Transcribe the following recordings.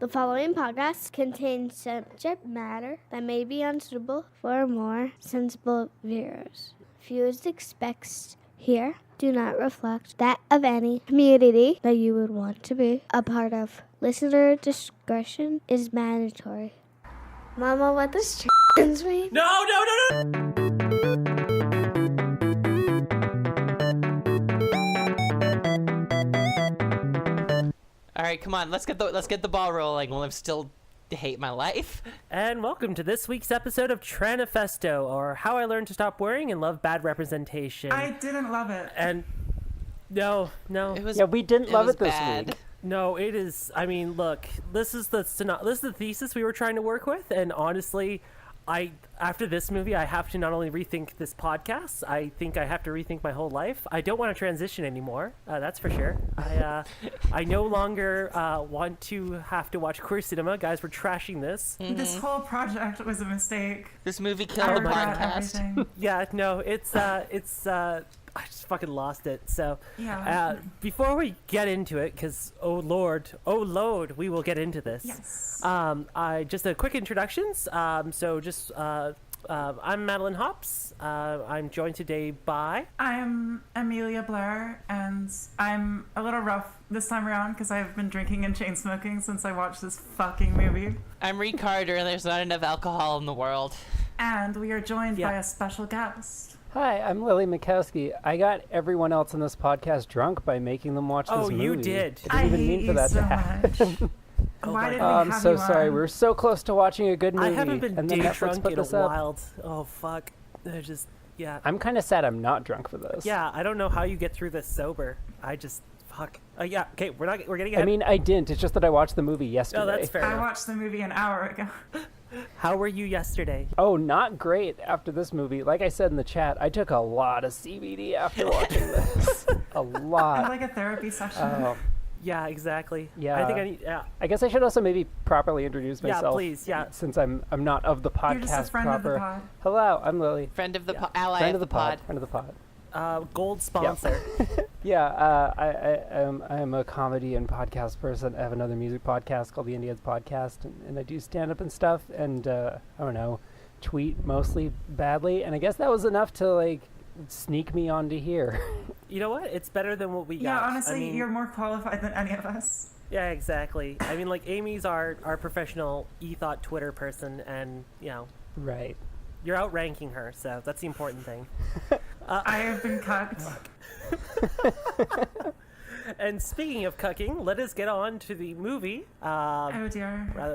The following podcast contains subject matter that may be unsuitable for more sensible viewers. Views expressed here do not reflect that of any community that you would want to be a part of. Listener discretion is mandatory. Mama, what does trans mean? No! All right, come on. Let's get the ball rolling while I'm still hate my life. And welcome to this week's episode of Tranifesto, or How I Learned to Stop Worrying and Love Bad Representation. I didn't love it. And no. We didn't love it this week. No, it is. I mean, look, this is the thesis we were trying to work with, and honestly, after this movie, I have to not only rethink this podcast, I think I have to rethink my whole life. I don't want to transition anymore. That's for sure. I no longer want to have to watch queer cinema. Guys, we're trashing this. Mm-hmm. This whole project was a mistake. This movie killed the podcast. Everything. Yeah, no, it's I just fucking lost it. So, yeah. Before we get into it, because oh lord, we will get into this. Yes. Just a quick introductions. I'm Madeline Hops. I'm joined today by. I'm Amelia Blair, and I'm a little rough this time around because I've been drinking and chain smoking since I watched this fucking movie. I'm Reed Carter, and there's not enough alcohol in the world. And we are joined by a special guest. Hi, I'm Lily Mikowski. I got everyone else in this podcast drunk by making them watch this movie. Oh, you did. I didn't even mean for that to happen. Why did we I'm have so you sorry. on? We were so close to watching a good movie. I haven't been and then day Netflix drunk put in a this up. while. Oh fuck. They're just I'm kind of sad I'm not drunk for this. Yeah, I don't know how you get through this sober. I just fuck. Yeah. Okay, we're getting ahead. I mean, I didn't. It's just that I watched the movie yesterday. Oh, that's fair. I watched the movie an hour ago. How were you yesterday? Oh, not great after this movie. Like I said in the chat, I took a lot of CBD after watching this. A lot. Like a therapy session. Oh. Yeah, exactly. Yeah. I think I need. Yeah. I guess I should also maybe properly introduce myself. Yeah, please. Yeah. Since I'm not of the podcast You're just a friend proper. of the pod. Hello, I'm Lily. Friend of the ally Friend of the pod. Friend of the pod. Gold sponsor. Yeah, I'm a comedy and podcast person. I have another music podcast called the IndieHeads podcast, and I do stand-up and stuff, and I don't know, tweet mostly badly, and I guess that was enough to, like, sneak me onto here. You know what? It's better than what we got. Yeah, honestly, I mean, you're more qualified than any of us. Yeah, exactly. I mean, like, Amy's our professional e-thought Twitter person, and, you know. Right. You're outranking her, so that's the important thing. I have been cucked. And speaking of cucking, let us get on to the movie. Oh dear.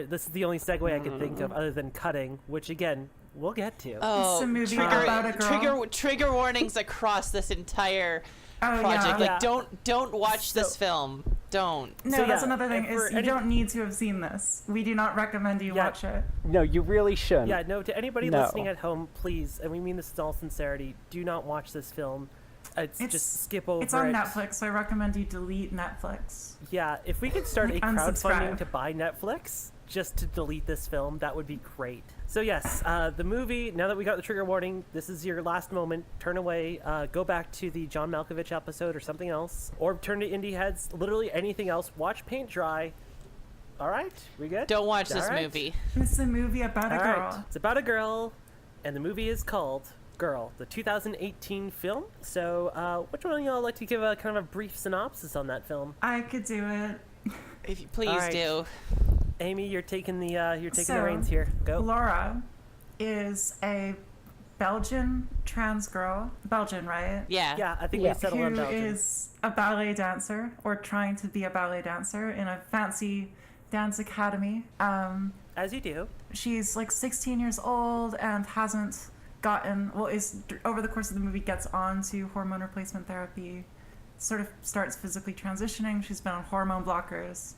This is the only segue I could think of other than cutting, which again we'll get to. Oh, It's a movie about a girl. Trigger warnings across this entire project. Yeah. Like, don't watch this film. Don't. No, So, that's yeah, another thing, if we're is you don't need to have seen this. We do not recommend you watch it. No, you really shouldn't. Yeah, no, to anybody No. listening at home, please, and we mean this in all sincerity, do not watch this film. Just skip over it. It's on Netflix, so I recommend you delete Netflix. Yeah, if we could start Like, a crowdfunding unsubscribe. to buy Netflix just to delete this film, that would be great. So yes, the movie, now that we got the trigger warning, this is your last moment. Turn away, go back to the John Malkovich episode or something else, or turn to IndieHeads, literally anything else. Watch paint dry. All right, we good? Don't watch this All right. movie. It's a movie about a All girl. right, it's about a girl, and the movie is called Girl, the 2018 film. So, which one of y'all like to give a kind of a brief synopsis on that film? I could do it. If you please All right. do. Amy, you're taking the So, reins here. Go. Laura is a Belgian trans girl. Belgian, right? Yeah. Yeah, I think Yeah. we settled on Who Belgium. is a ballet dancer, or trying to be a ballet dancer in a fancy dance academy. As you do. She's like 16 years old and hasn't gotten, over the course of the movie gets on to hormone replacement therapy, sort of starts physically transitioning. She's been on hormone blockers,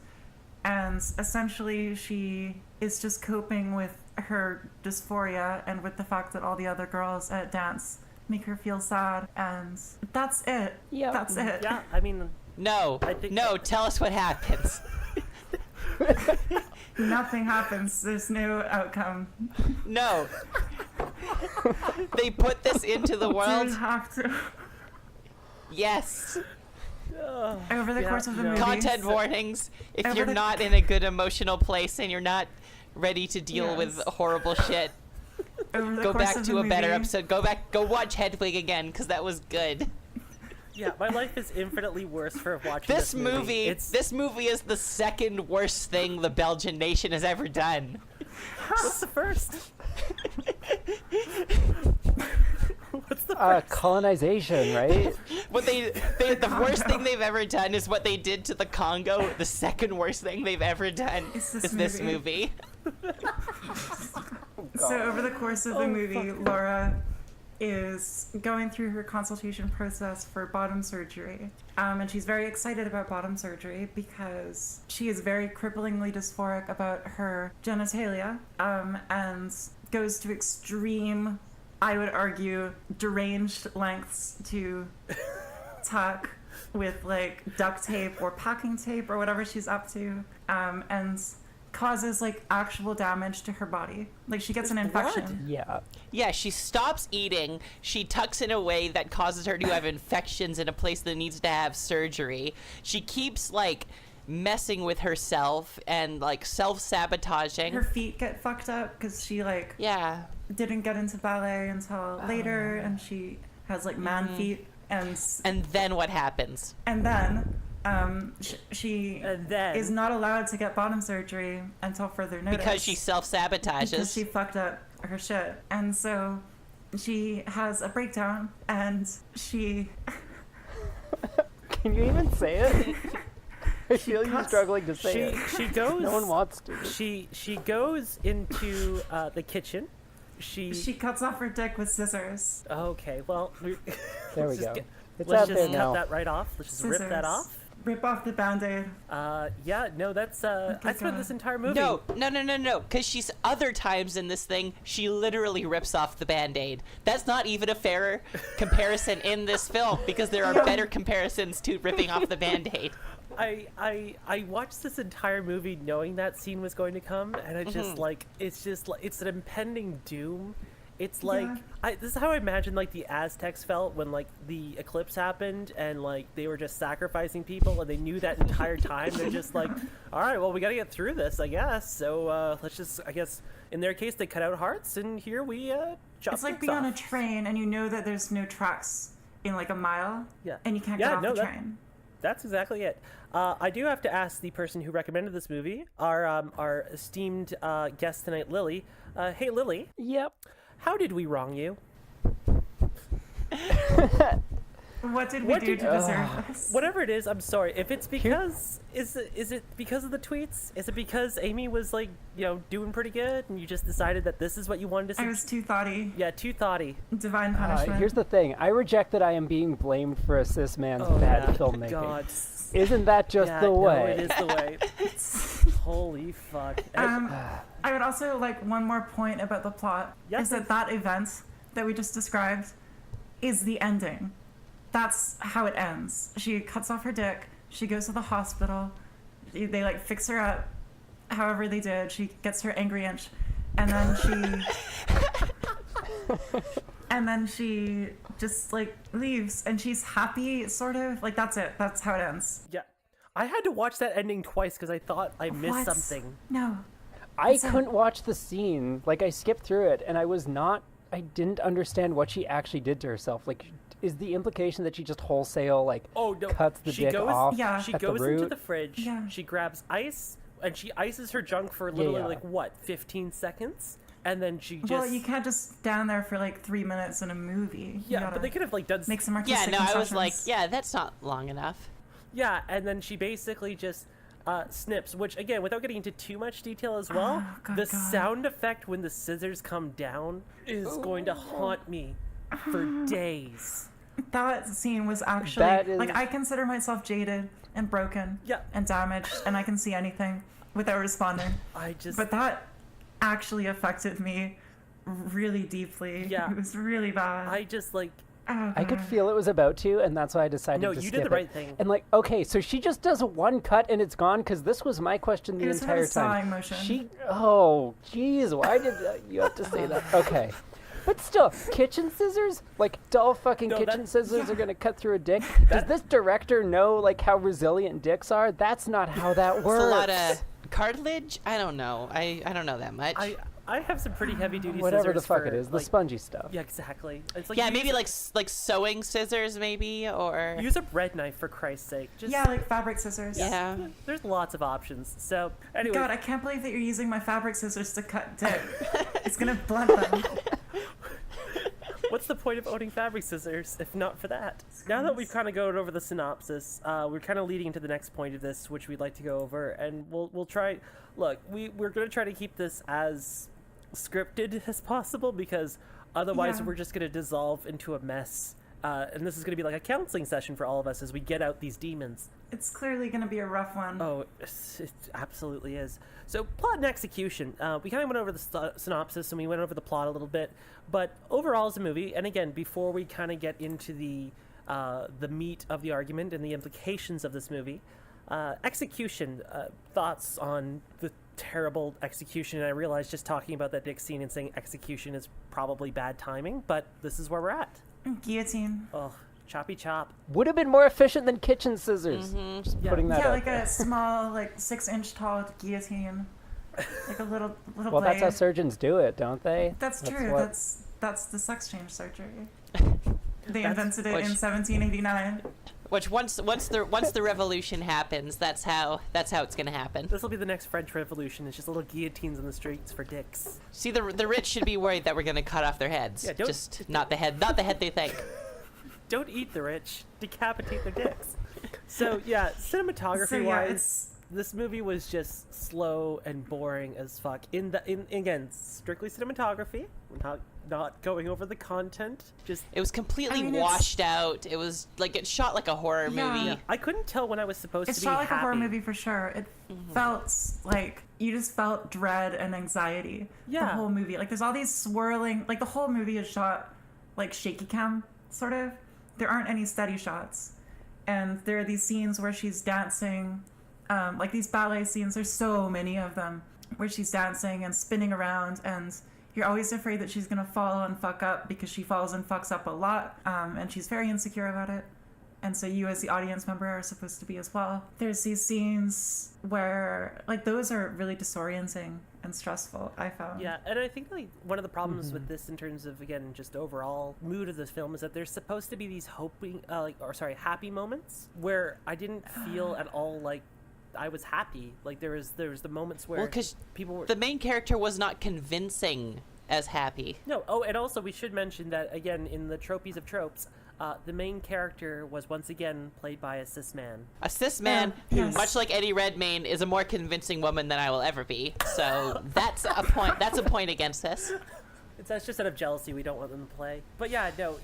and essentially she is just coping with her dysphoria and with the fact that all the other girls at dance make her feel sad, and that's it. Yeah. That's it. Yeah, I mean, No. I think- No. Tell us what happens. Nothing happens. There's no outcome. No. They put this into the You world. have to. Yes. Over the course of the movie. Content warnings. If Over you're the- not in a good emotional place and you're not ready to deal with Yes. horrible shit, Over the go course back of to the a better movie- episode. Go watch Hedwig again, because that was good. Yeah, my life is infinitely worse for watching This movie, It's this movie is the second worst thing the Belgian nation has ever done. what's the first? What's the first? Colonization, right? What the worst thing they've ever done is what they did to the Congo. The second worst thing they've ever done It's is this this movie. movie. So over the course of the movie, Laura is going through her consultation process for bottom surgery. And she's very excited about bottom surgery because she is very cripplingly dysphoric about her genitalia, and goes to extreme, I would argue, deranged lengths to tuck with like duct tape or packing tape or whatever she's up to, and causes like actual damage to her body. Like she gets an infection. Yeah. Yeah, she stops eating. She tucks in a way that causes her to have infections in a place that needs to have surgery. She keeps like messing with herself and like self-sabotaging. Her feet get fucked up because she like Yeah. didn't get into ballet until later, and she has like man feet, and then what happens? then she And then is not allowed to get bottom surgery until further notice Because she self-sabotages. because she fucked up her shit, and so she has a breakdown, and she Can you even say it? I feel you cuts- struggling to say it. she goes. No one wants to. She goes into the kitchen. she cuts off her dick with scissors. Okay, well, There we let's just go. get- It's let's out just there cut now. that right off. Let's just rip that Scissors. off. Rip off the band-aid. Yeah, no, that's I spent God. this entire movie. No. Because she's other times in this thing, she literally rips off the Band-Aid. That's not even a fair comparison in this film, because there are better comparisons to ripping off the Band-Aid. I watched this entire movie knowing that scene was going to come, and I just like it's an impending doom. It's like Yeah. this is how I imagine like the Aztecs felt when like the eclipse happened and like they were just sacrificing people and they knew that entire time. They're just like, all right, well we got to get through this, I guess. So let's just, I guess in their case they cut out hearts and here we chop It's like dicks being on a off. train and you know that there's no tracks in like a mile, Yeah. and you can't Yeah, get off no, the that- train. That's exactly it. I do have to ask the person who recommended this movie, our esteemed guest tonight, Lily. Hey, Lily, Yep. how did we wrong you? What did we What do did- to deserve this? Whatever it is, I'm sorry. If it's because, is it because of the tweets? Is it because Amy was like, doing pretty good and you just decided that this is what you wanted to see? I was too thoughty. Yeah, too thoughty. Divine punishment. Here's the thing. I reject that I am being blamed for a cis man's Oh, bad yeah. filmmaking. God. Isn't that just Yeah, the no, way? it is the way. Holy fuck. I would also like one more point about the plot Yes, is that event that we just described is the ending. That's how it ends. She cuts off her dick. She goes to the hospital. They like fix her up, however they did. She gets her angry inch, and then she just like leaves, and she's happy, sort of. Like that's it. That's how it ends. Yeah. I had to watch that ending twice because I thought I missed What? something. No. I It's a- couldn't watch the scene. Like, I skipped through it, and I didn't understand what she actually did to herself. Like, is the implication that she just wholesale, like, Oh no! cuts the she dick goes, off Yeah. She at goes the root? into the fridge. Yeah. She grabs ice and she ices her junk for literally yeah. like what, 15 seconds, and then she just. Well, you can't just stand there for like 3 minutes in a movie. You Yeah, gotta but they could have like done. make some Yeah, artistic no, I was like, concessions. yeah, that's not long enough. Yeah, and then she basically just snips, which again, without getting into too much detail as well, Oh, good the God. sound effect when the scissors come down is going to haunt me for days. That scene was actually That is- like I consider myself jaded and broken Yeah. and damaged, and I can see anything without responding. I just. But that actually affected me really deeply. Yeah. It was really bad. I just like. Oh, I could God. feel it was about to, and that's why I decided No, to you skip did the it. right thing. And like, okay, so she just does one cut and it's gone, because this was my question the It was sort of entire a sawing time. motion. Oh, jeez, why did you have to say that? Okay. But still, kitchen scissors? Like, dull fucking No, kitchen that- scissors are gonna cut through a dick? Does this director know, like, how resilient dicks are? That's not how that It's works. a lot of cartilage. I don't know. I don't know that much. I have some pretty heavy duty Whatever scissors the fuck for, it is, the like, spongy stuff. Yeah, exactly. It's like yeah, use maybe a- like sewing scissors, maybe, or use a bread knife for Christ's sake. Just Yeah, like fabric scissors. yeah. There's lots of options. So anyway, God, I can't believe that you're using my fabric scissors to cut dick. It's gonna blunt them. what's the point of owning fabric scissors if not for that? Now that we've kind of gone over the synopsis, we're kind of leading into the next point of this, which we'd like to go over, and we'll try. Look, we're gonna try to keep this as scripted as possible because otherwise Yeah. we're just gonna dissolve into a mess. And this is gonna be like a counseling session for all of us as we get out these demons. It's clearly gonna be a rough one. Oh, it absolutely is. So, plot and execution. We kind of went over the synopsis and we went over the plot a little bit, but overall as a movie, and again, before we kind of get into the meat of the argument and the implications of this movie, execution. Thoughts on the terrible execution? And I realize just talking about that dick scene and saying execution is probably bad timing, but this is where we're at. Guillotine. Oh, choppy chop. Would have been more efficient than kitchen scissors. Just Yeah. putting that Yeah, out like there. a small, like 6-inch tall guillotine. Like a little Well, blade. that's how surgeons do it, don't they? That's true. what- That's the sex change surgery. They invented it Which- in 1789. Which once the revolution happens, that's how it's gonna happen. This will be the next French Revolution. It's just little guillotines in the streets for dicks. See, the rich should be worried that we're gonna cut off their heads. Yeah, don't- Just not the head they think. Don't eat the rich. Decapitate their dicks. So yeah, cinematography So yeah, wise, it's this movie was just slow and boring as fuck. In again, strictly cinematography. We're not going over the content. Just It was completely I mean, it's- washed out. It was like it shot like a horror Yeah. movie. Yeah. I couldn't tell when I was supposed it's to be shot like happy. a horror movie for sure. It felt like you just felt dread and anxiety the Yeah. whole movie. Like there's all these swirling. Like the whole movie is shot like shaky cam sort of. There aren't any steady shots, and there are these scenes where she's dancing, like these ballet scenes. There's so many of them where she's dancing and spinning around, and you're always afraid that she's gonna fall and fuck up because she falls and fucks up a lot, and she's very insecure about it. And so you as the audience member are supposed to be as well. There's these scenes where, like, those are really disorienting and stressful, I found. Yeah, and I think like one of the problems with this in terms of again just overall mood of this film is that there's supposed to be these happy moments where I didn't feel at all like I was happy. Like there was the moments where Well, because people were the main character was not convincing as happy. No. Oh, and also we should mention that again in the tropies of tropes, the main character was once again played by a cis man. A cis man Yeah, who, yes. much like Eddie Redmayne, is a more convincing woman than I will ever be. So that's a point. That's a point against this. That's just out of jealousy. We don't want them to play. But yeah, no,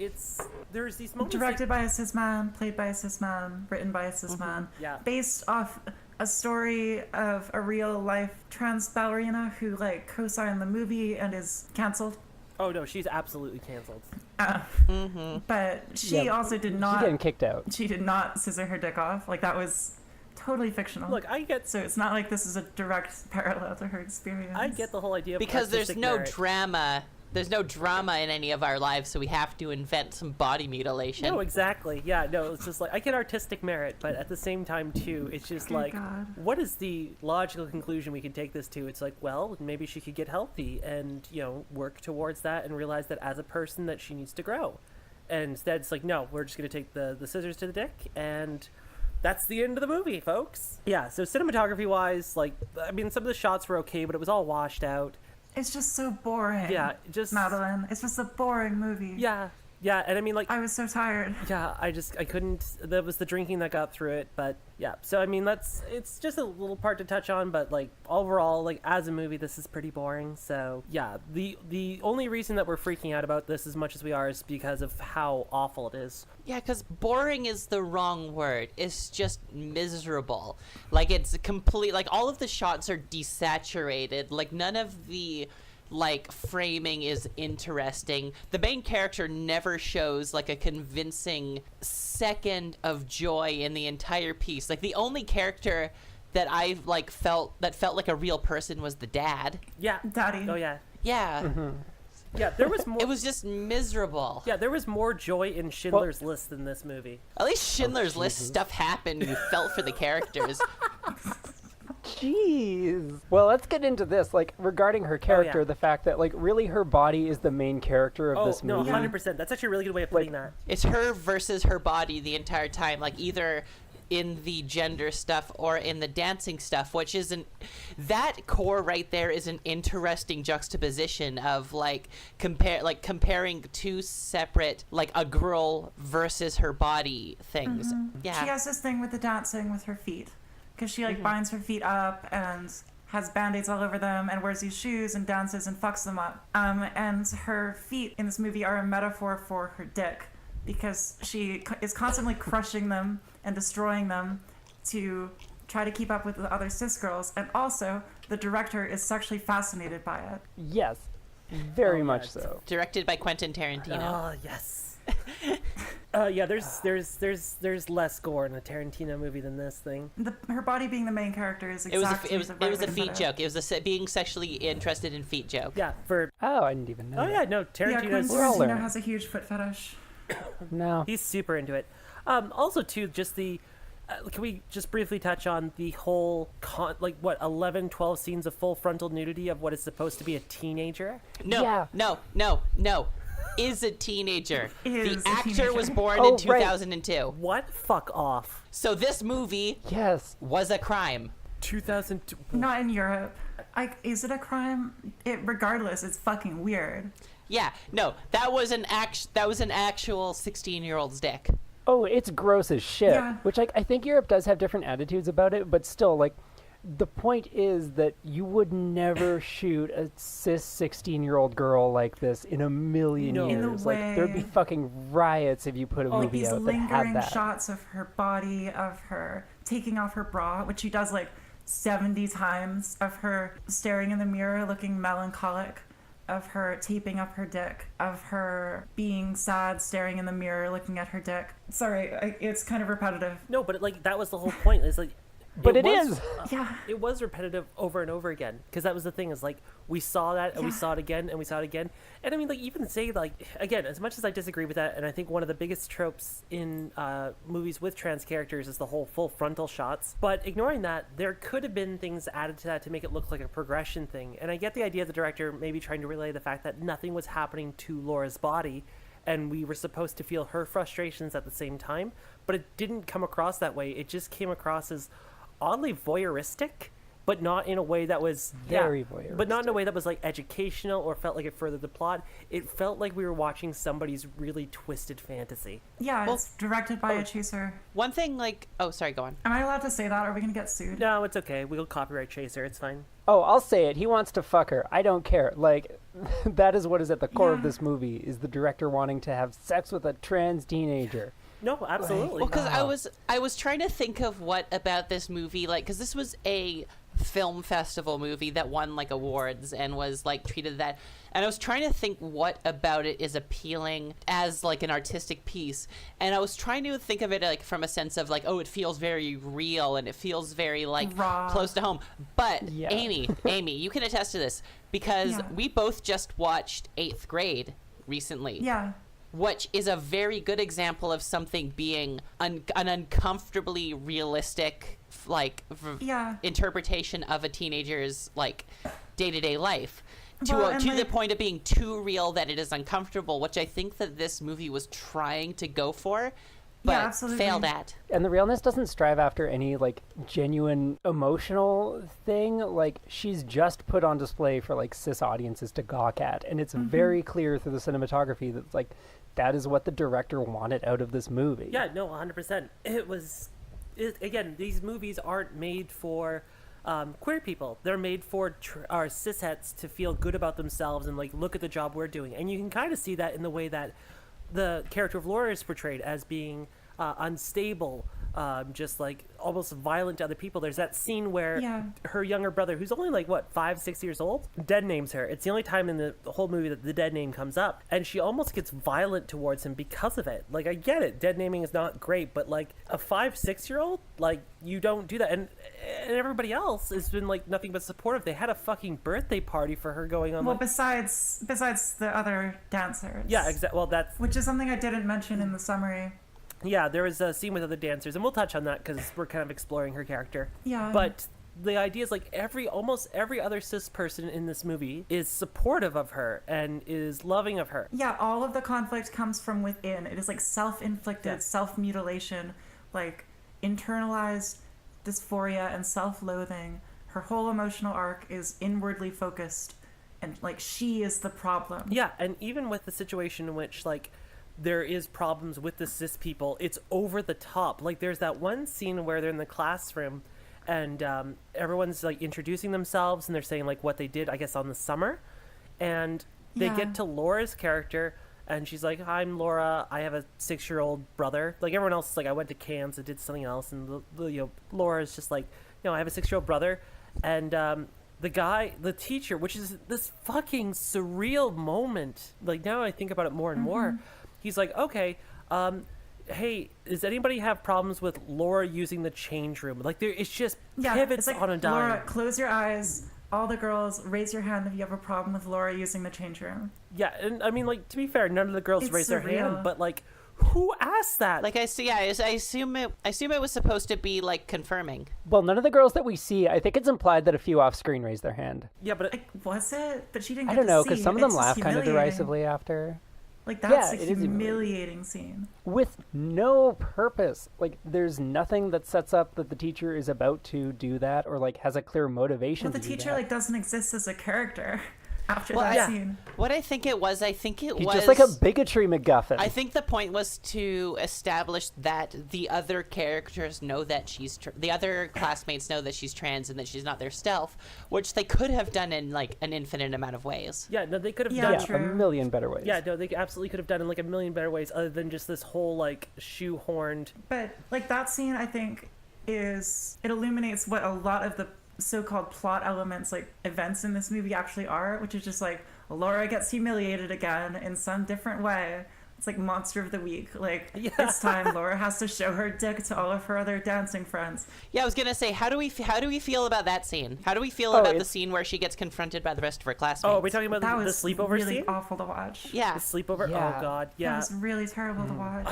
there's these moments. Directed by a cis man, played by a cis man, written by a cis man. Yeah. Based off a story of a real life trans ballerina who like co-starred in the movie and is canceled. Oh no, she's absolutely canceled. But she Yeah, also did She's not. getting kicked out. She did not scissor her dick off. Like that was totally fictional. Look, I get So it's not like this is a direct parallel to her experience. I get the whole idea of Because there's artistic no merit. drama. There's no drama in any of our lives, so we have to invent some body mutilation. No, exactly. Yeah, no, it's just like I get artistic merit, but at the same time too, it's just Good like God. what is the logical conclusion we can take this to? It's like, well, maybe she could get healthy and, work towards that and realize that as a person that she needs to grow. And instead it's like, no, we're just gonna take the scissors to the dick and that's the end of the movie, folks. Yeah, so cinematography wise, like I mean some of the shots were okay, but it was all washed out. It's just so boring. Yeah, just Madeline. It's just a boring movie. Yeah, and I mean like I was so tired. yeah, I couldn't. That was the drinking that got through it, but yeah. So I mean, it's just a little part to touch on, but like overall, like as a movie, this is pretty boring. So yeah, the only reason that we're freaking out about this as much as we are is because of how awful it is. Yeah, because boring is the wrong word. It's just miserable. Like, it's complete. Like, all of the shots are desaturated. Like, none of the framing is interesting. The main character never shows like a convincing second of joy in the entire piece. Like, the only character that I felt like a real person was the dad. Yeah. Daddy. Oh yeah. Yeah. Yeah, there was more. It was just miserable. Yeah, there was more joy in Schindler's List than this movie. At least Schindler's List stuff happened. You felt for the characters. Jeez. Well, let's get into this. Like, regarding her character, the fact that, like, really her body is the main character of this movie. No, 100%. That's actually a really good way of putting that. It's her versus her body the entire time. Like, either in the gender stuff or in the dancing stuff, which isn't... That core right there is an interesting juxtaposition of, like, comparing two separate, like, a girl versus her body things. Yeah. She has this thing with the dancing with her feet. Because she, like, binds her feet up and has Band-Aids all over them and wears these shoes and dances and fucks them up. And her feet in this movie are a metaphor for her dick because she is constantly crushing them and destroying them to try to keep up with the other cis girls. And also, the director is sexually fascinated by it. Yes, very much so. Directed by Quentin Tarantino. Oh, yes. Yeah, there's less gore in a Tarantino movie than this thing. Her body being the main character is exactly it was a feet joke. It was being sexually interested in feet joke. Yeah, for... Oh, I didn't even know. Oh, that. yeah, no, Yeah, Quentin Tarantino's... Tarantino has a huge foot fetish. No. He's super into it. Also, too, just the... can we just briefly touch on the whole, 11, 12 scenes of full frontal nudity of what is supposed to be a teenager? Yeah. No. Is a teenager. Is the a actor teenager. was born Oh, in 2002. What? Fuck off. So this movie Yes. was a crime. 2002... Not in Europe. Is it a crime? Regardless, it's fucking weird. Yeah, no, that was an actual 16-year-old's dick. Oh, it's gross as shit. Yeah. Which, like, I think Europe does have different attitudes about it, but still, like, the point is that you would never shoot a cis 16-year-old girl like this in a million No. years. In the Like, way- there'd be fucking riots if you put a Like movie these out that had lingering that. shots of her body, of her taking off her bra, which she does like 70 times, of her staring in the mirror looking melancholic, of her taping up her dick, of her being sad, staring in the mirror looking at her dick. Sorry, it's kind of repetitive. No, but, that was the whole point. It's like... But it was, is. Yeah. It was repetitive over and over again, because that was the thing, is, we saw that, and we Yeah. saw it again, and we saw it again. And I mean, even say, again, as much as I disagree with that, and I think one of the biggest tropes in movies with trans characters is the whole full frontal shots, but ignoring that, there could have been things added to that to make it look like a progression thing. And I get the idea of the director maybe trying to relay the fact that nothing was happening to Laura's body, and we were supposed to feel her frustrations at the same time, but it didn't come across that way. It just came across as oddly voyeuristic, but not in a way that was Very but not in a voyeuristic. way that was educational or felt like it furthered the plot. It felt like we were watching somebody's really twisted fantasy. Yeah, Well- it's directed by a chaser. One thing, oh, sorry, go on. Am I allowed to say that? Are we gonna get sued? No, it's okay. We'll copyright chaser. It's fine. Oh, I'll say it. He wants to fuck her. I don't care. Like, that is what is at the core of Yeah. this movie, is the director wanting to have sex with a trans teenager. No, absolutely. Well, because I was trying to think of what about this movie, because this was a film festival movie that won awards and was treated that, and I was trying to think what about it is appealing as an artistic piece, and I was trying to think of it from a sense of it feels very real and it feels very Raw. close to home. But Yeah. Amy, you can attest to this because Yeah. we both just watched 8th Grade recently. Yeah. Which is a very good example of something being an uncomfortably realistic, Yeah. interpretation of a teenager's day-to-day life, to Well, and, the point of being too real that it is uncomfortable. Which I think that this movie was trying to go for, but absolutely. failed at. And the realness doesn't strive after any genuine emotional thing. She's just put on display for cis audiences to gawk at, and it's very clear through the cinematography that that is what the director wanted out of this movie. Yeah, no, 100%. Again, these movies aren't made for queer people. They're made for our cishetes to feel good about themselves and look at the job we're doing. And you can kind of see that in the way that the character of Laura is portrayed as being unstable, just like almost violent to other people. There's that scene where Yeah. her younger brother, who's only like what 5-6 years old, dead names her. It's the only time in the whole movie that the dead name comes up, and she almost gets violent towards him because of it. Like, I get it, dead naming is not great, but like a 5-6 year old, like, you don't do that. And everybody else has been like nothing but supportive. They had a fucking birthday party for her going on. Well, Like, besides the other dancers. yeah, exactly. Well, that's Which is something I didn't mention in the summary. yeah. There was a scene with other dancers, and we'll touch on that because we're kind of exploring her character. Yeah. But the idea is like almost every other cis person in this movie is supportive of her and is loving of her. Yeah, all of the conflict comes from within. It is like self-inflicted, Yeah. self-mutilation, like internalized dysphoria and self-loathing. Her whole emotional arc is inwardly focused, and like she is the problem. Yeah, and even with the situation in which like there is problems with the cis people, it's over the top. Like there's that one scene where they're in the classroom and everyone's like introducing themselves and they're saying like what they did, I guess, on the summer, and they Yeah. get to Laura's character and she's like, I'm Laura, I have a 6-year-old brother. Like everyone else is like, I went to Cairns, I did something else, and Laura's just like, I have a 6-year-old brother. And the teacher, which is this fucking surreal moment, like now I think about it more and more, he's like, okay, hey, does anybody have problems with Laura using the change room? Like it's just pivots it's like, on a dime. Laura, close your eyes. All the girls, raise your hand if you have a problem with Laura using the change room. Yeah, and I mean, like, to be fair, none of the girls It's raised their hand, surreal. but like, who asked that? Like I assume it was supposed to be like confirming. Well, none of the girls that we see, I think it's implied that a few off screen raised their hand. Yeah, but Like, was it? But she didn't I get don't know, to because see. some of them It's laugh just kind of humiliating. derisively after. Like, that's Yeah, a it is humiliating scene. With no purpose. Like, there's nothing that sets up that the teacher is about to do that or, like, has a clear motivation Well, the to do teacher, that. like, doesn't exist as a character after Well, that yeah. scene. What I think it was He's was just like a bigotry MacGuffin. I think the point was to establish that the other characters know that the other classmates know that she's trans and that she's not their stealth, which they could have done in like an infinite amount of ways. yeah, no, they could have Yeah, done. yeah, true. a million better ways. Yeah, no, they absolutely could have done it in like a million better ways, other than just this whole like shoehorned. But, like, that scene, I think, it illuminates what a lot of the so-called plot elements, like, events in this movie actually are, which is just, like, Laura gets humiliated again in some different way. It's like Monster of the Week. Like, this time Laura has to show her dick to all of her other dancing friends. Yeah, I was gonna say, how do we feel about that scene? How do we feel Oh, about the it's- scene where she gets confronted by the rest of her classmates? Oh, are we talking about That the was sleepover really scene? awful to watch. Yeah. The sleepover? Yeah. Oh god, That yeah. was really terrible to watch.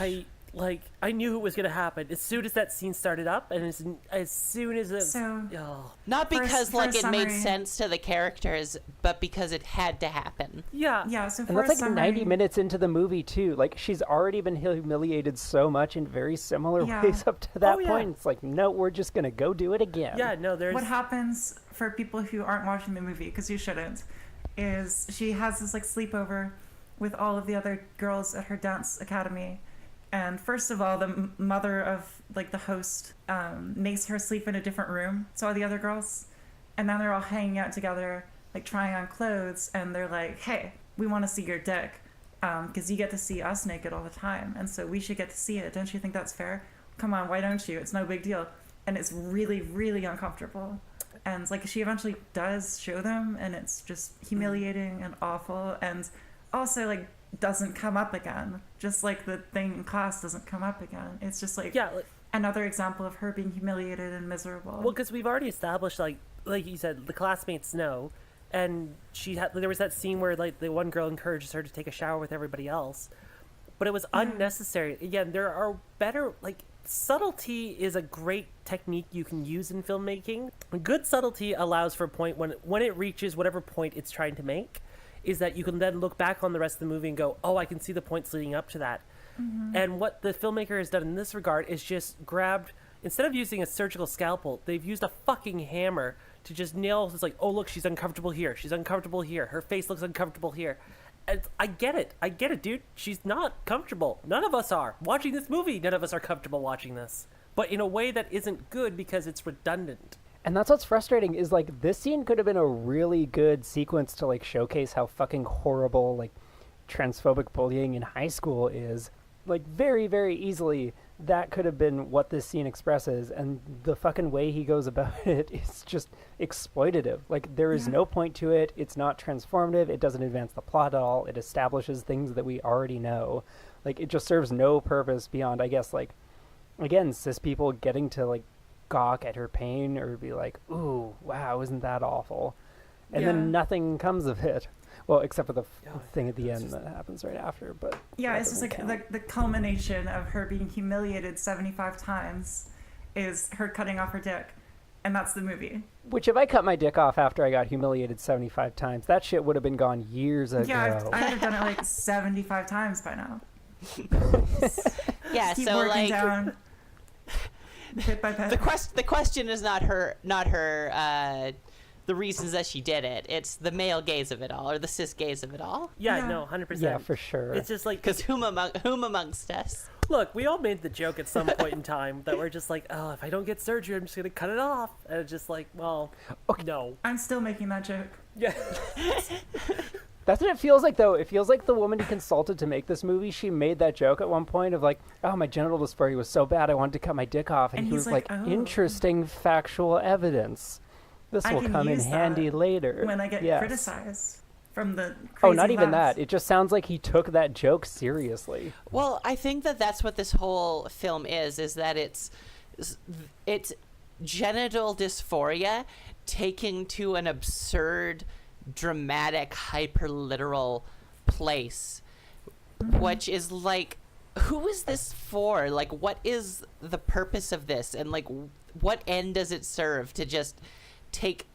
I knew it was gonna happen as soon as that scene started up, and as soon as it. So- Oh. Not because for a like it made summary- sense to the characters, but because it had to happen. Yeah. Yeah, so And for that's a like summary, 90 minutes into the movie, too. Like, she's already been humiliated so much in very similar Yeah. ways up to that Oh, yeah. point. It's like, no, we're just going to go do it again. Yeah, no, there's. what happens for people who aren't watching the movie, because you shouldn't, is she has this like sleepover with all of the other girls at her dance academy. And first of all, the mother of like the host makes her sleep in a different room to all the other girls, and then they're all hanging out together, like trying on clothes, and they're like, "Hey, we want to see your dick, because you get to see us naked all the time, and so we should get to see it. Don't you think that's fair? Come on, why don't you? It's no big deal." And it's really, really uncomfortable. And like she eventually does show them, and it's just humiliating and awful, and also like doesn't come up again, just like the thing in class doesn't come up again. It's just like Yeah, another example of her being humiliated and miserable. well, because we've already established, like you said, the classmates know, and there was that scene where like the one girl encourages her to take a shower with everybody else, but it was unnecessary. Again, there are better, like, subtlety is a great technique you can use in filmmaking. Good subtlety allows for a point when it reaches whatever point it's trying to make, is that you can then look back on the rest of the movie and go, oh, I can see the points leading up to that. And what the filmmaker has done in this regard is just grabbed, instead of using a surgical scalpel, they've used a fucking hammer to just nail. It's like, oh, look, she's uncomfortable here. She's uncomfortable here. Her face looks uncomfortable here. And I get it, dude. She's not comfortable. None of us are. Watching this movie, none of us are comfortable watching this. But in a way that isn't good because it's redundant. And that's what's frustrating is, like, this scene could have been a really good sequence to, like, showcase how fucking horrible, like, transphobic bullying in high school is. Like, very, very easily, that could have been what this scene expresses, and the fucking way he goes about it is just exploitative. Like, there is no point to it. It's not transformative. It doesn't advance the plot at all. It establishes things that we already know. Like, it just serves no purpose beyond, I guess, like, again, cis people getting to, like, gawk at her pain or be like, ooh, wow, isn't that awful? And then nothing comes of it. Well, except for the thing at the end that happens right after. But it's just like the culmination of her being humiliated 75 times is her cutting off her dick. And that's the movie. Which, if I cut my dick off after I got humiliated 75 times, that shit would have been gone years ago. Yeah, I would have done it like 75 times by now. Yeah, Keep so working like down, bit by bit. the question is not her the reasons that she did it. It's the male gaze of it all, or the cis gaze of it all. Yeah, no, 100%. Yeah, for sure. It's just like, Because whom amongst us? look, we all made the joke at some point in time that we're just like, oh, if I don't get surgery, I'm just gonna cut it off. And it's just like, well, no. I'm still making that joke. Yeah. That's what it feels like, though. It feels like the woman he consulted to make this movie, she made that joke at one point of like, oh, my genital dysphoria was so bad, I wanted to cut my dick off. And he he's was like, like, oh. interesting factual evidence. This I will can come in use handy that later. when I get Yes. criticized from the Oh, crazy not even laughs. that. It just sounds like he took that joke seriously. Well, I think that that's what this whole film is that it's genital dysphoria taken to an absurd, dramatic, hyper-literal place, which is like, who is this for? Like, what is the purpose of this? And like, what end does it serve to just take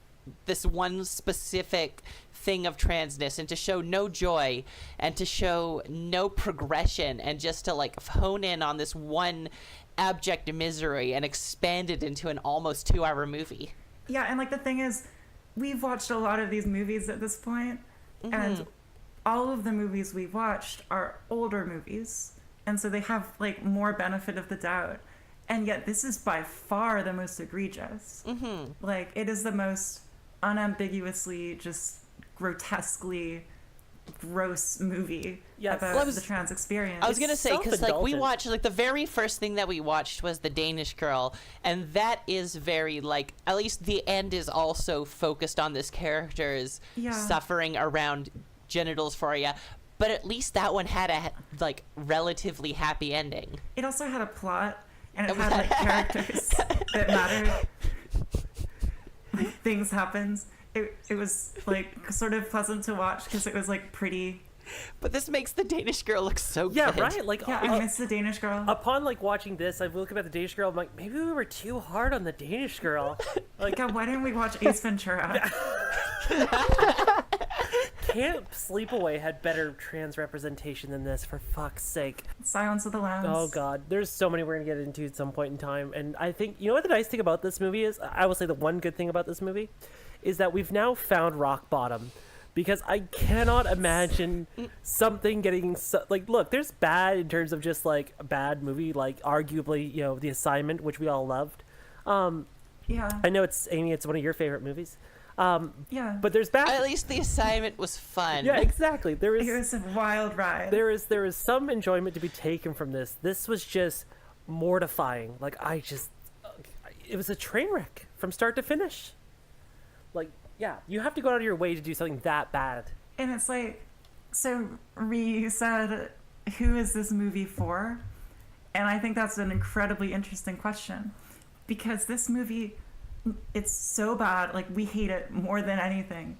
this one specific thing of transness and to show no joy and to show no progression and just to like hone in on this one abject misery and expand it into an almost 2-hour movie? Yeah, and like the thing is, we've watched a lot of these movies at this point, and all of the movies we've watched are older movies, and so they have like more benefit of the doubt. And yet this is by far the most egregious. Like, it is the most unambiguously, just grotesquely gross movie about the trans experience. I was gonna say, because like we self-indulgent. watched, like the very first thing that we watched was The Danish Girl, and that is very like, at least the end is also focused on this character's suffering around genital dysphoria, but at least that one had a like relatively happy ending. It also had a plot, and it had like characters that mattered. Like, things happened. It was like sort of pleasant to watch because it was like pretty. But this makes The Danish Girl look so Yeah, good. right? Like, Yeah, I miss the Danish Girl. upon like watching this, I look about the Danish Girl, I'm like, maybe we were too hard on the Danish Girl. Like, God, why didn't we watch Ace Ventura? Camp Sleepaway had better trans representation than this, for fuck's sake. Silence of the Lambs. Oh god, there's so many we're gonna get into at some point in time, and I think, you know what the nice thing about this movie is? I will say the one good thing about this movie is that we've now found rock bottom, because I cannot imagine something getting like, look, there's bad in terms of just like a bad movie, like arguably, you know, The Assignment, which we all loved. Yeah. I know it's Amy, it's one of your favorite movies. Yeah. But there's bad. At least The Assignment was fun. Yeah, exactly. There It was a wild ride. there is some enjoyment to be taken from this. This was just mortifying. Like, it was a train wreck from start to finish. Like, yeah, you have to go out of your way to do something that bad. And it's like, so Ree said, who is this movie for? And I think that's an incredibly interesting question, because this movie, it's so bad, like we hate it more than anything,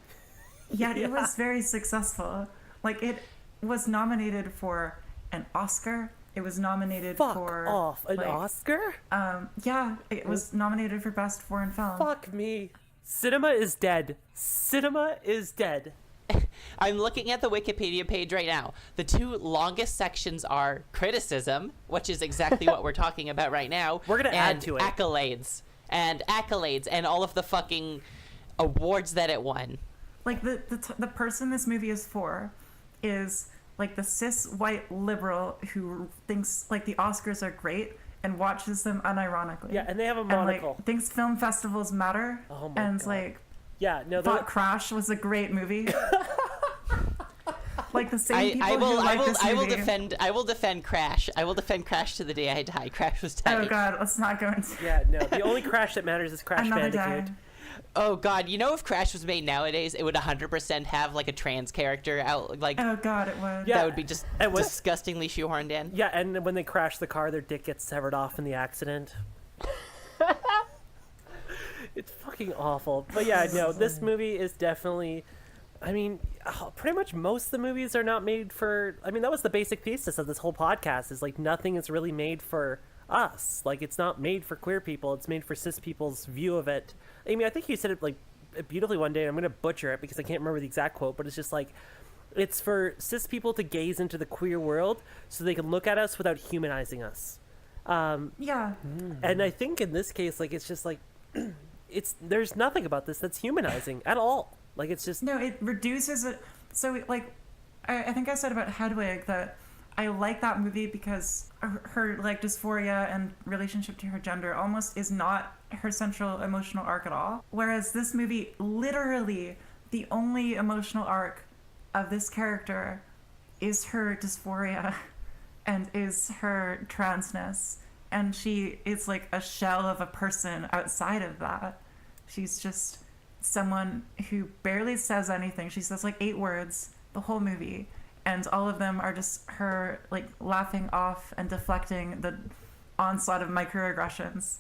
yet it was very successful. Like, it was nominated for an Oscar. It was nominated for an Oscar? Yeah, it was nominated for Best Foreign Film. Fuck me. Cinema is dead. Cinema is dead. I'm looking at the Wikipedia page right now. The two longest sections are criticism, which is exactly what we're talking about right now. We're gonna add and to it. accolades and all of the fucking awards that it won. Like, the person this movie is for is like the cis white liberal who thinks like the Oscars are great and watches them unironically. Yeah, and they have a and monocle. like thinks film festivals matter. Oh my and God. like Yeah, no, thought Crash was a great movie. Like the same people I will, who I like will, this I will movie. defend Crash. I will defend Crash to the day I die. Crash was tight. Oh God, let's not go into Yeah, no. The only Crash that matters is Crash another Bandicoot. day. Oh God, you know if Crash was made nowadays, it would 100% have like a trans character out, like Oh God, it would. Yeah. that would be just It was- disgustingly shoehorned in. Yeah, and when they crash the car, their dick gets severed off in the accident. It's fucking awful. But yeah, no, this movie is definitely... I mean, pretty much most of the movies are not made for... I mean, that was the basic thesis of this whole podcast, is like nothing is really made for us. Like, it's not made for queer people. It's made for cis people's view of it. I mean, I think you said it like beautifully one day, and I'm going to butcher it because I can't remember the exact quote, but it's just like, it's for cis people to gaze into the queer world so they can look at us without humanizing us. Yeah. And I think in this case, like, it's just like, there's nothing about this that's humanizing at all. Like, it's just... No, it reduces it. So, like, I think I said about Hedwig that I like that movie because her like, dysphoria and relationship to her gender almost is not her central emotional arc at all. Whereas this movie, literally, the only emotional arc of this character is her dysphoria and is her transness. And she is, like, a shell of a person outside of that. She's just someone who barely says anything. She says like 8 words the whole movie, and all of them are just her like laughing off and deflecting the onslaught of microaggressions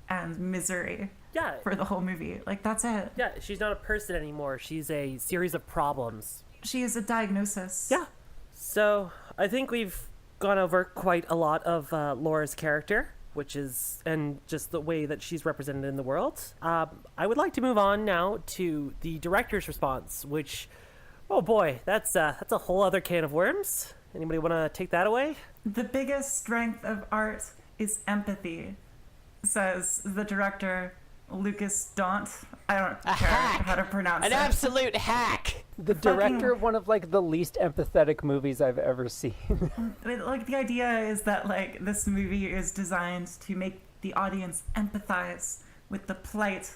and misery Yeah. for the whole movie. Like, that's it. Yeah, she's not a person anymore. She's a series of problems. She is a diagnosis. Yeah. So, I think we've gone over quite a lot of Laura's character, which is, and just the way that she's represented in the world. I would like to move on now to the director's response, which, oh boy, that's a whole other can of worms. Anybody want to take that away? The biggest strength of art is empathy, says the director, Lucas Daunt. I don't A care hack. how to pronounce An it. absolute hack. The director of one of like the least empathetic movies I've ever seen. Like, the idea is that like this movie is designed to make the audience empathize with the plight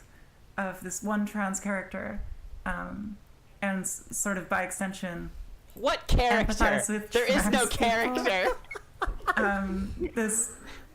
of this one trans character, and sort of by extension What character? empathize with There is no trans people. character. This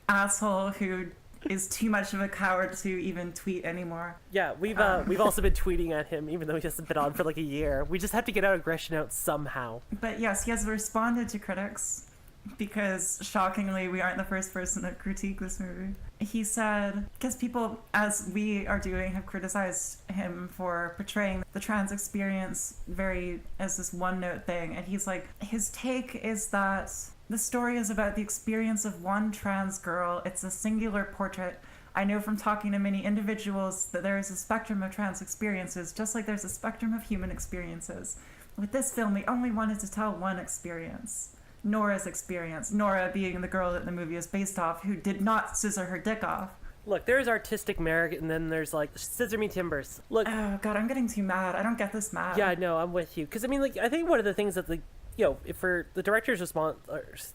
asshole who is too much of a coward to even tweet anymore. Yeah, we've also been tweeting at him, even though he hasn't been on for like a year. We just have to get our aggression out somehow. But yes, he has responded to critics because, shockingly, we aren't the first person to critique this movie. He said, because people, as we are doing, have criticized him for portraying the trans experience very as this one-note thing, and he's like, his take is that the story is about the experience of one trans girl. It's a singular portrait. I know from talking to many individuals that there is a spectrum of trans experiences, just like there's a spectrum of human experiences. With this film, we only wanted to tell one experience. Nora's experience. Nora being the girl that the movie is based off, who did not scissor her dick off. Look, there's artistic merit, and then there's like scissor me timbers. Look, Oh God, I'm getting too mad. I don't get this mad. yeah, no, I'm with you. Because I mean, like, I think one of the things that, like, you know, if for the director's response,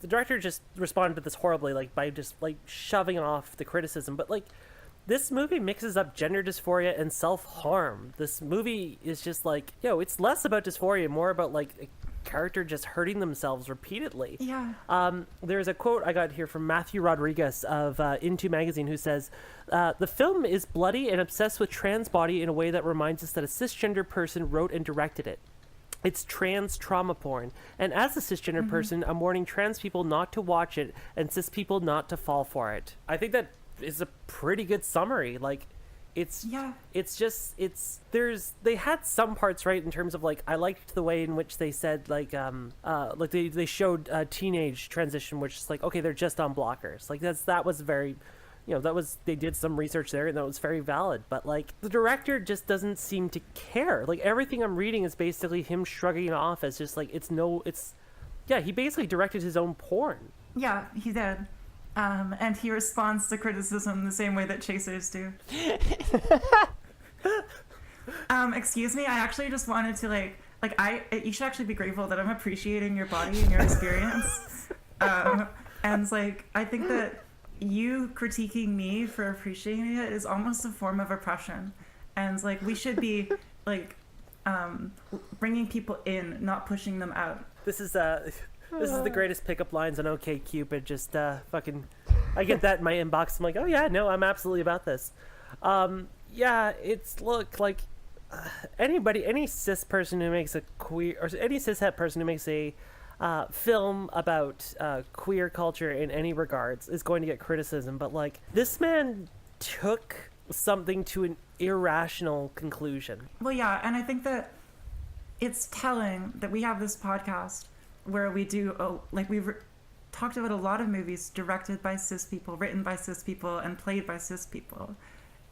the director just responded to this horribly, like by just like shoving off the criticism. But like, this movie mixes up gender dysphoria and self-harm. This movie is just like, it's less about dysphoria, more about like a character just hurting themselves repeatedly. Yeah. There's a quote I got here from Matthew Rodriguez of Into Magazine, who says, the film is bloody and obsessed with trans body in a way that reminds us that a cisgender person wrote and directed it. It's trans trauma porn. And as a cisgender person, I'm warning trans people not to watch it and cis people not to fall for it. I think that is a pretty good summary. Like, they had some parts right in terms of like, I liked the way in which they said like they showed teenage transition, which is like, okay, they're just on blockers. Like that was very, they did some research there and that was very valid. But like, the director just doesn't seem to care. Like, everything I'm reading is basically him shrugging it off as just like, he basically directed his own porn. Yeah, he did. And he responds to criticism the same way that chasers do. Excuse me, I actually just wanted to you should actually be grateful that I'm appreciating your body and your experience. And like, I think that you critiquing me for appreciating it is almost a form of oppression. And like, we should be like bringing people in, not pushing them out. This is the greatest pickup lines on OK Cupid. Just fucking, I get that in my inbox. I'm like, oh yeah, no, I'm absolutely about this. Yeah, it's like any cis person who makes a queer, or any cishet person who makes a film about queer culture in any regards is going to get criticism. But like, this man took something to an irrational conclusion. Well, yeah, and I think that it's telling that we have this podcast where we do, we've talked about a lot of movies directed by cis people, written by cis people, and played by cis people.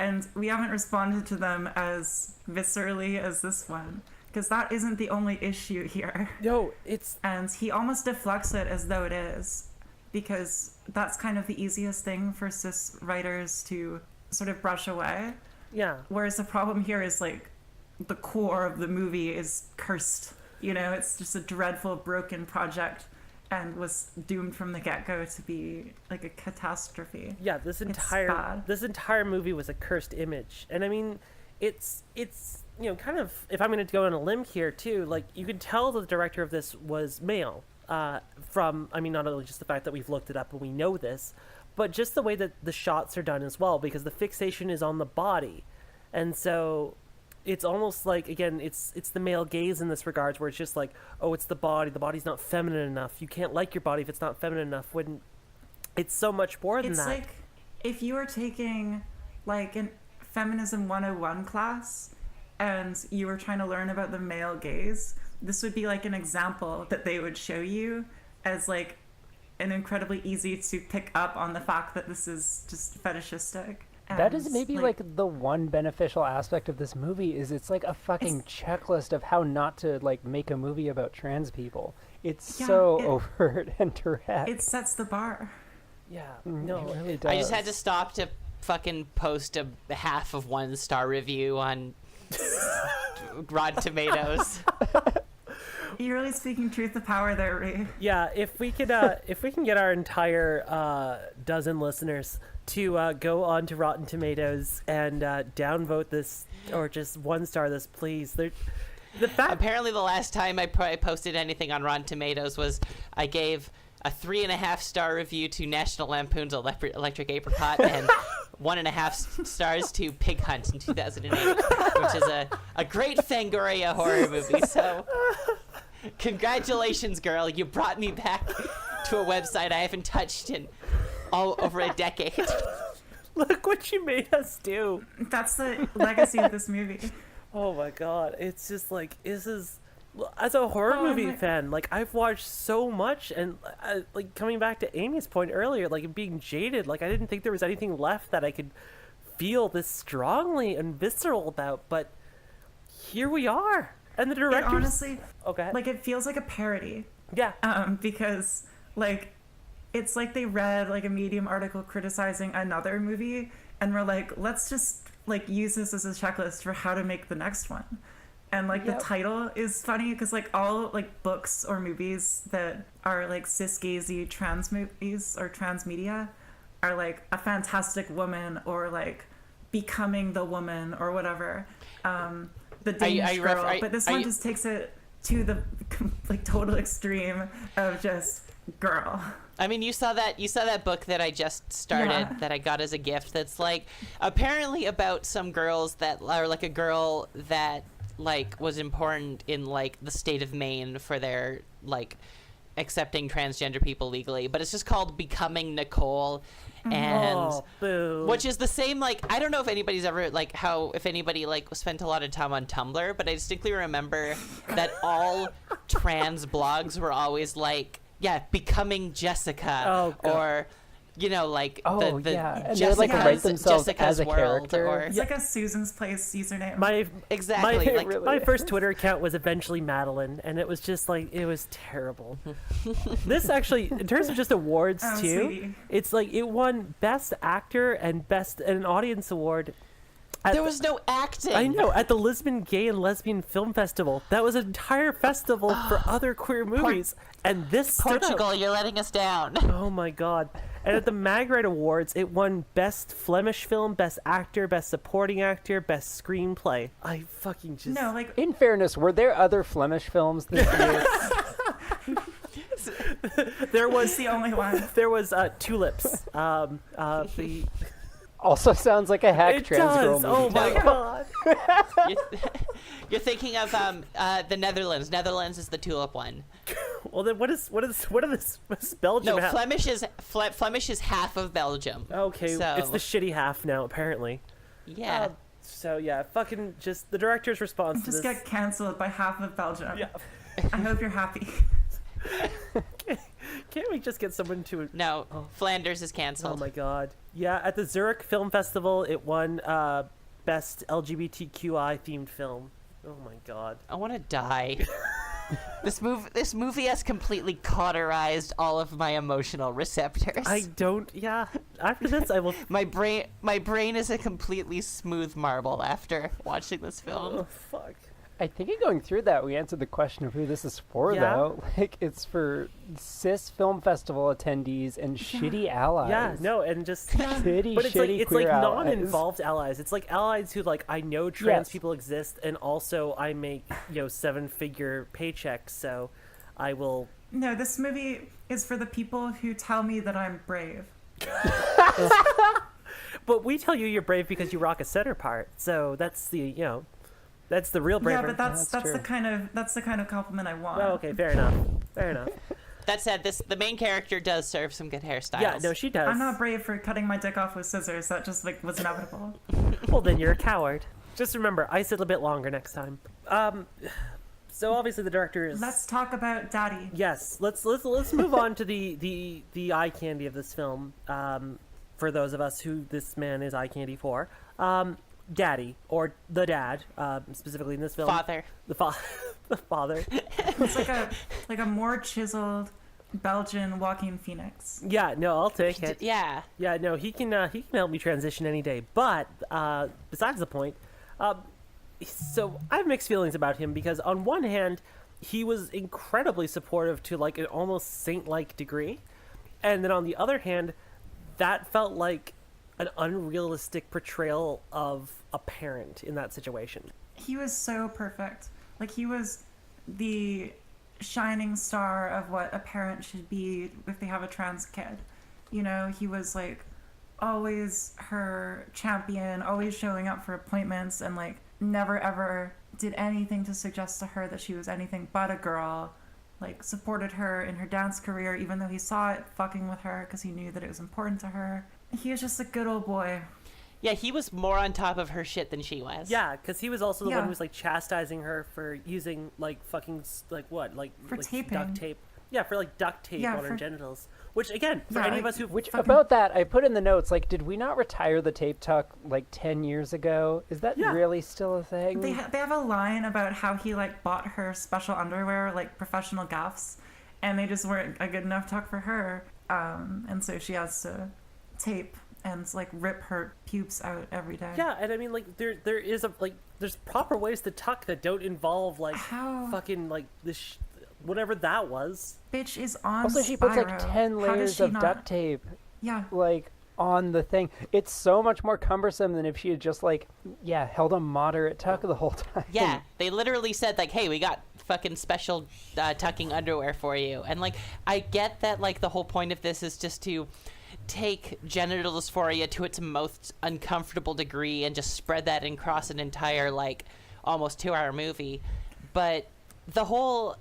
And we haven't responded to them as viscerally as this one, because that isn't the only issue here. No, it's... And he almost deflects it as though it is, because that's kind of the easiest thing for cis writers to sort of brush away. Yeah. Whereas the problem here is like the core of the movie is cursed. You know, it's just a dreadful, broken project and was doomed from the get-go to be like a catastrophe. Yeah, this entire movie was a cursed image. And I mean, it's you know, kind of, if I'm going to go on a limb here too, like, you could tell the director of this was male from, I mean, not only just the fact that we've looked it up and we know this, but just the way that the shots are done as well, because the fixation is on the body. And so it's almost like, again, it's the male gaze in this regards, where it's just like, oh, it's the body's not feminine enough. You can't like your body if it's not feminine enough, when it's so much more than that. It's like if you were taking like an Feminism 101 class and you were trying to learn about the male gaze, this would be like an example that they would show you as like an incredibly easy to pick up on the fact that this is just fetishistic. That is maybe like the one beneficial aspect of this movie, is it's like a fucking checklist of how not to like make a movie about trans people. It's so overt and direct. It sets the bar. Yeah, no, it really does. I just had to stop to fucking post a half of 1-star review on Rotten Tomatoes. You're really speaking truth to power there, Ree. Yeah, if we can get our entire dozen listeners to go on to Rotten Tomatoes and downvote this, or just 1-star this, please. Apparently, the last time I posted anything on Rotten Tomatoes was I gave a 3.5-star review to National Lampoon's Electric Apricot and 1.5 stars to Pig Hunt in 2008, which is a great Fangoria horror movie. So, congratulations, girl! You brought me back to a website I haven't touched in all over a decade. Look what you made us do. That's the legacy of this movie. Oh my god, it's just like, this is, as a horror movie fan, like, I've watched so much, and like, coming back to Amy's point earlier, like, being jaded, like, I didn't think there was anything left that I could feel this strongly and visceral about, but here we are. And the director, honestly, okay, like, it feels like a parody. Yeah. Because like, it's like they read like a Medium article criticizing another movie and were like, let's just like use this as a checklist for how to make the next one. And like, the title is funny because like all like books or movies that are like cis-gazy trans movies or trans media are like a fantastic woman or like becoming the woman or whatever. The Danish girl. But this one just takes it to the like total extreme of just girl. I mean, you saw that book that I just started that I got as a gift. That's like apparently about some girls that are like a girl that like was important in like the state of Maine for their like accepting transgender people legally, but it's just called Becoming Nicole. And which is the same, like, I don't know if anybody's ever like if anybody like spent a lot of time on Tumblr, but I distinctly remember that all trans blogs were always like, becoming Jessica, or you know, like the and they would like write themselves as a character. Or it's like a Susan's Place username. My first Twitter account was eventually Madeline, and it was just like, it was terrible. This actually, in terms of just awards too, sweetie. it's like it won Best Actor and an Audience Award. There was no acting. I know, at the Lisbon Gay and Lesbian Film Festival. That was an entire festival for other queer movies. And this Portugal, you're letting us down. Oh my god. And at the Magritte Awards, it won Best Flemish Film, Best Actor, Best Supporting Actor, Best Screenplay. I fucking just... No, like, In fairness, were there other Flemish films this year? There was it's the only one. There was Tulips. The Also sounds like a hack it trans girl does. movie. Oh my god. You're thinking of the Netherlands. Netherlands is the tulip one. Well, then what is Belgium? No, Flemish is half of Belgium. Okay, so, it's the shitty half now apparently. yeah. So yeah, fucking just the director's response to Just this. get cancelled by half of Belgium. Yeah. I hope you're happy. Can't we just get someone to? No, Flanders is Oh canceled. my god. Yeah, at the Zurich Film Festival, it won best LGBTQI themed film. Oh my god. I want to die. This movie has completely cauterized all of my emotional receptors. I don't. Yeah. After this, I will. My brain is a completely smooth marble after watching this film. Oh fuck. I think in going through that, we answered the question of who this is for, Yeah. though. Like, it's for cis film festival attendees and shitty allies. Yeah. No, and just. Shitty, But it's shitty like queer allies. non-involved allies. It's like allies who like I know trans Yes. people exist, and also I make 7-figure paychecks, so I will. No, this movie is for the people who tell me that I'm brave. But we tell you you're brave because you rock a center part, so that's the that's the real bravery. Yeah, but that's true. the kind of compliment I want. Oh, okay, fair enough. Fair enough. That said, the main character does serve some good hairstyles. Yeah, no, she does. I'm not brave for cutting my dick off with scissors. That just was inevitable. Well, then you're a coward. Just remember, ice it a bit longer next time. So obviously the director is. Let's talk about Daddy. Yes, let's move on to the eye candy of this film. For those of us who this man is eye candy for, Daddy or the dad, specifically in this film. Father. The father. It's like a more chiseled Belgian Joaquin Phoenix. Yeah, no, I'll take it. Yeah. Yeah, no, he can help me transition any day. But besides the point, so I have mixed feelings about him because on one hand, he was incredibly supportive to like an almost saint-like degree, and then on the other hand, that felt like an unrealistic portrayal of a parent in that situation. He was so perfect. Like, he was the shining star of what a parent should be if they have a trans kid. You know, he was like always her champion, always showing up for appointments, and like never ever did anything to suggest to her that she was anything but a girl. Like, supported her in her dance career, even though he saw it fucking with her because he knew that it was important to her. He was just a good old boy. Yeah, he was more on top of her shit than she was. Yeah, because he was also the one Yeah. who was like chastising her for using like fucking like what like For like taping. duct tape. Yeah, for like duct tape Yeah, on her for- genitals. Which again, for Yeah, any of like- us who Which, Fucking- about that, I put in the notes, like, did we not retire the tape tuck, like, 10 years ago? Is that Yeah. really still a thing? They have a line about how he like bought her special underwear, like professional gaffs, and they just weren't a good enough tuck for her. And so she has to tape and like rip her pubes out every day. Yeah, and I mean like there is a like there's proper ways to tuck that don't involve like How? fucking like this whatever that was. Bitch is on Also, she puts, like, Spyro. 10 How does layers she of not? duct tape, Yeah. like, on the thing. It's so much more cumbersome than if she had just, like, held a moderate tuck the whole time. Yeah, they literally said like, "Hey, we got fucking special tucking underwear for you," and like, I get that like the whole point of this is just to take genital dysphoria to its most uncomfortable degree and just spread that across an entire like almost 2-hour movie, but the whole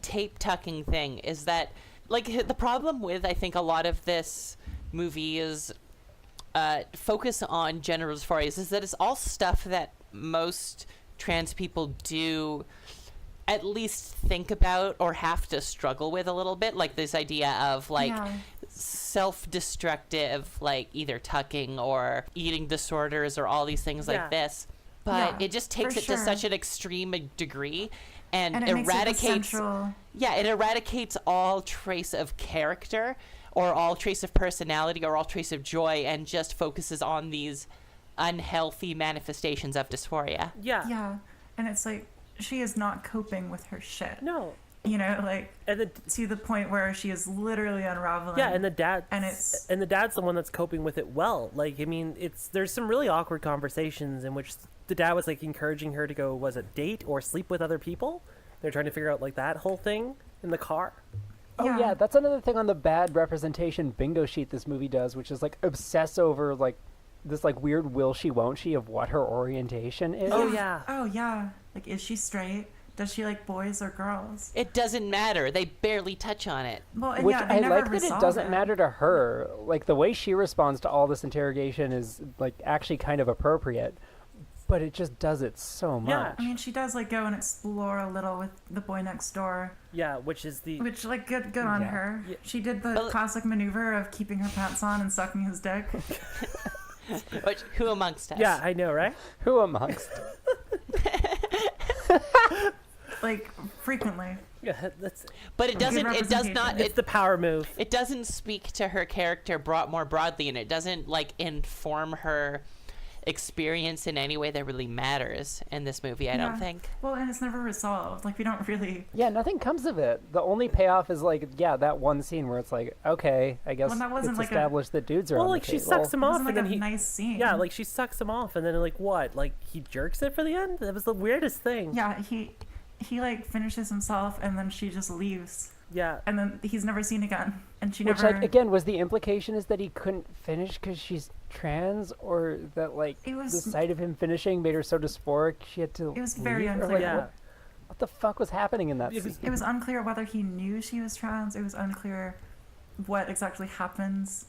tape tucking thing is that like the problem with I think a lot of this movie is focus on gender dysphoria is that it's all stuff that most trans people do at least think about or have to struggle with a little bit, like this idea of like Yeah. self-destructive like either tucking or eating disorders or all these things Yeah. like this, but Yeah, it just takes for it to sure. such an extreme degree and, And it makes it the eradicates central. yeah, it eradicates all trace of character or all trace of personality or all trace of joy and just focuses on these unhealthy manifestations of dysphoria. Yeah. Yeah. And it's like she is not coping with her shit. No. You know, like, And the to the point where she is literally unraveling. yeah, and the dad's the one that's coping with it well. Like, I mean, there's some really awkward conversations in which the dad was like encouraging her to go, was it date or sleep with other people? They're trying to figure out like that whole thing in the car. Oh yeah, that's another thing on the bad representation bingo sheet this movie does, which is like obsess over like this like weird will she won't she of what her orientation is. Oh yeah. Oh yeah. Like, is she straight? Does she like boys or girls? It doesn't matter. They barely touch on it. Well, and Which yeah, they I never like that it resolve doesn't matter to her. Like the way she responds to all this interrogation is like actually kind of appropriate, but it just does it so much. Yeah. I mean, she does like go and explore a little with the boy next door, Yeah, which is the which like good on Yeah. her. Yeah. She did the Well- classic maneuver of keeping her pants on and sucking his dick. Who amongst us? yeah, I know, right? Who amongst? Like, frequently. Yeah, that's But it doesn't. It does not. it's the power move. It doesn't speak to her character more broadly, and it doesn't like inform her experience in any way that really matters in this movie. I don't Yeah. think. Well, and it's never resolved. Like, we don't really. Yeah, nothing comes of it. The only payoff is like, yeah, that one scene where it's like, okay, I guess Well, that wasn't it's like a- established that dudes are Well, on like the she table. sucks him It off, wasn't and like then a he nice scene. yeah, like she sucks him off, and then like what? Like he jerks it for the end. That was the weirdest thing. Yeah, he like finishes himself, and then she just leaves, Yeah. and then he's never seen again, and she Which, never. like, again, was the implication is that he couldn't finish because she's trans, or that, like, It was- the sight of him finishing made her so dysphoric she had to It was very leave? Or, unclear. like, Yeah. what the fuck was happening in that It was- scene? It was unclear whether he knew she was trans. It was unclear what exactly happens.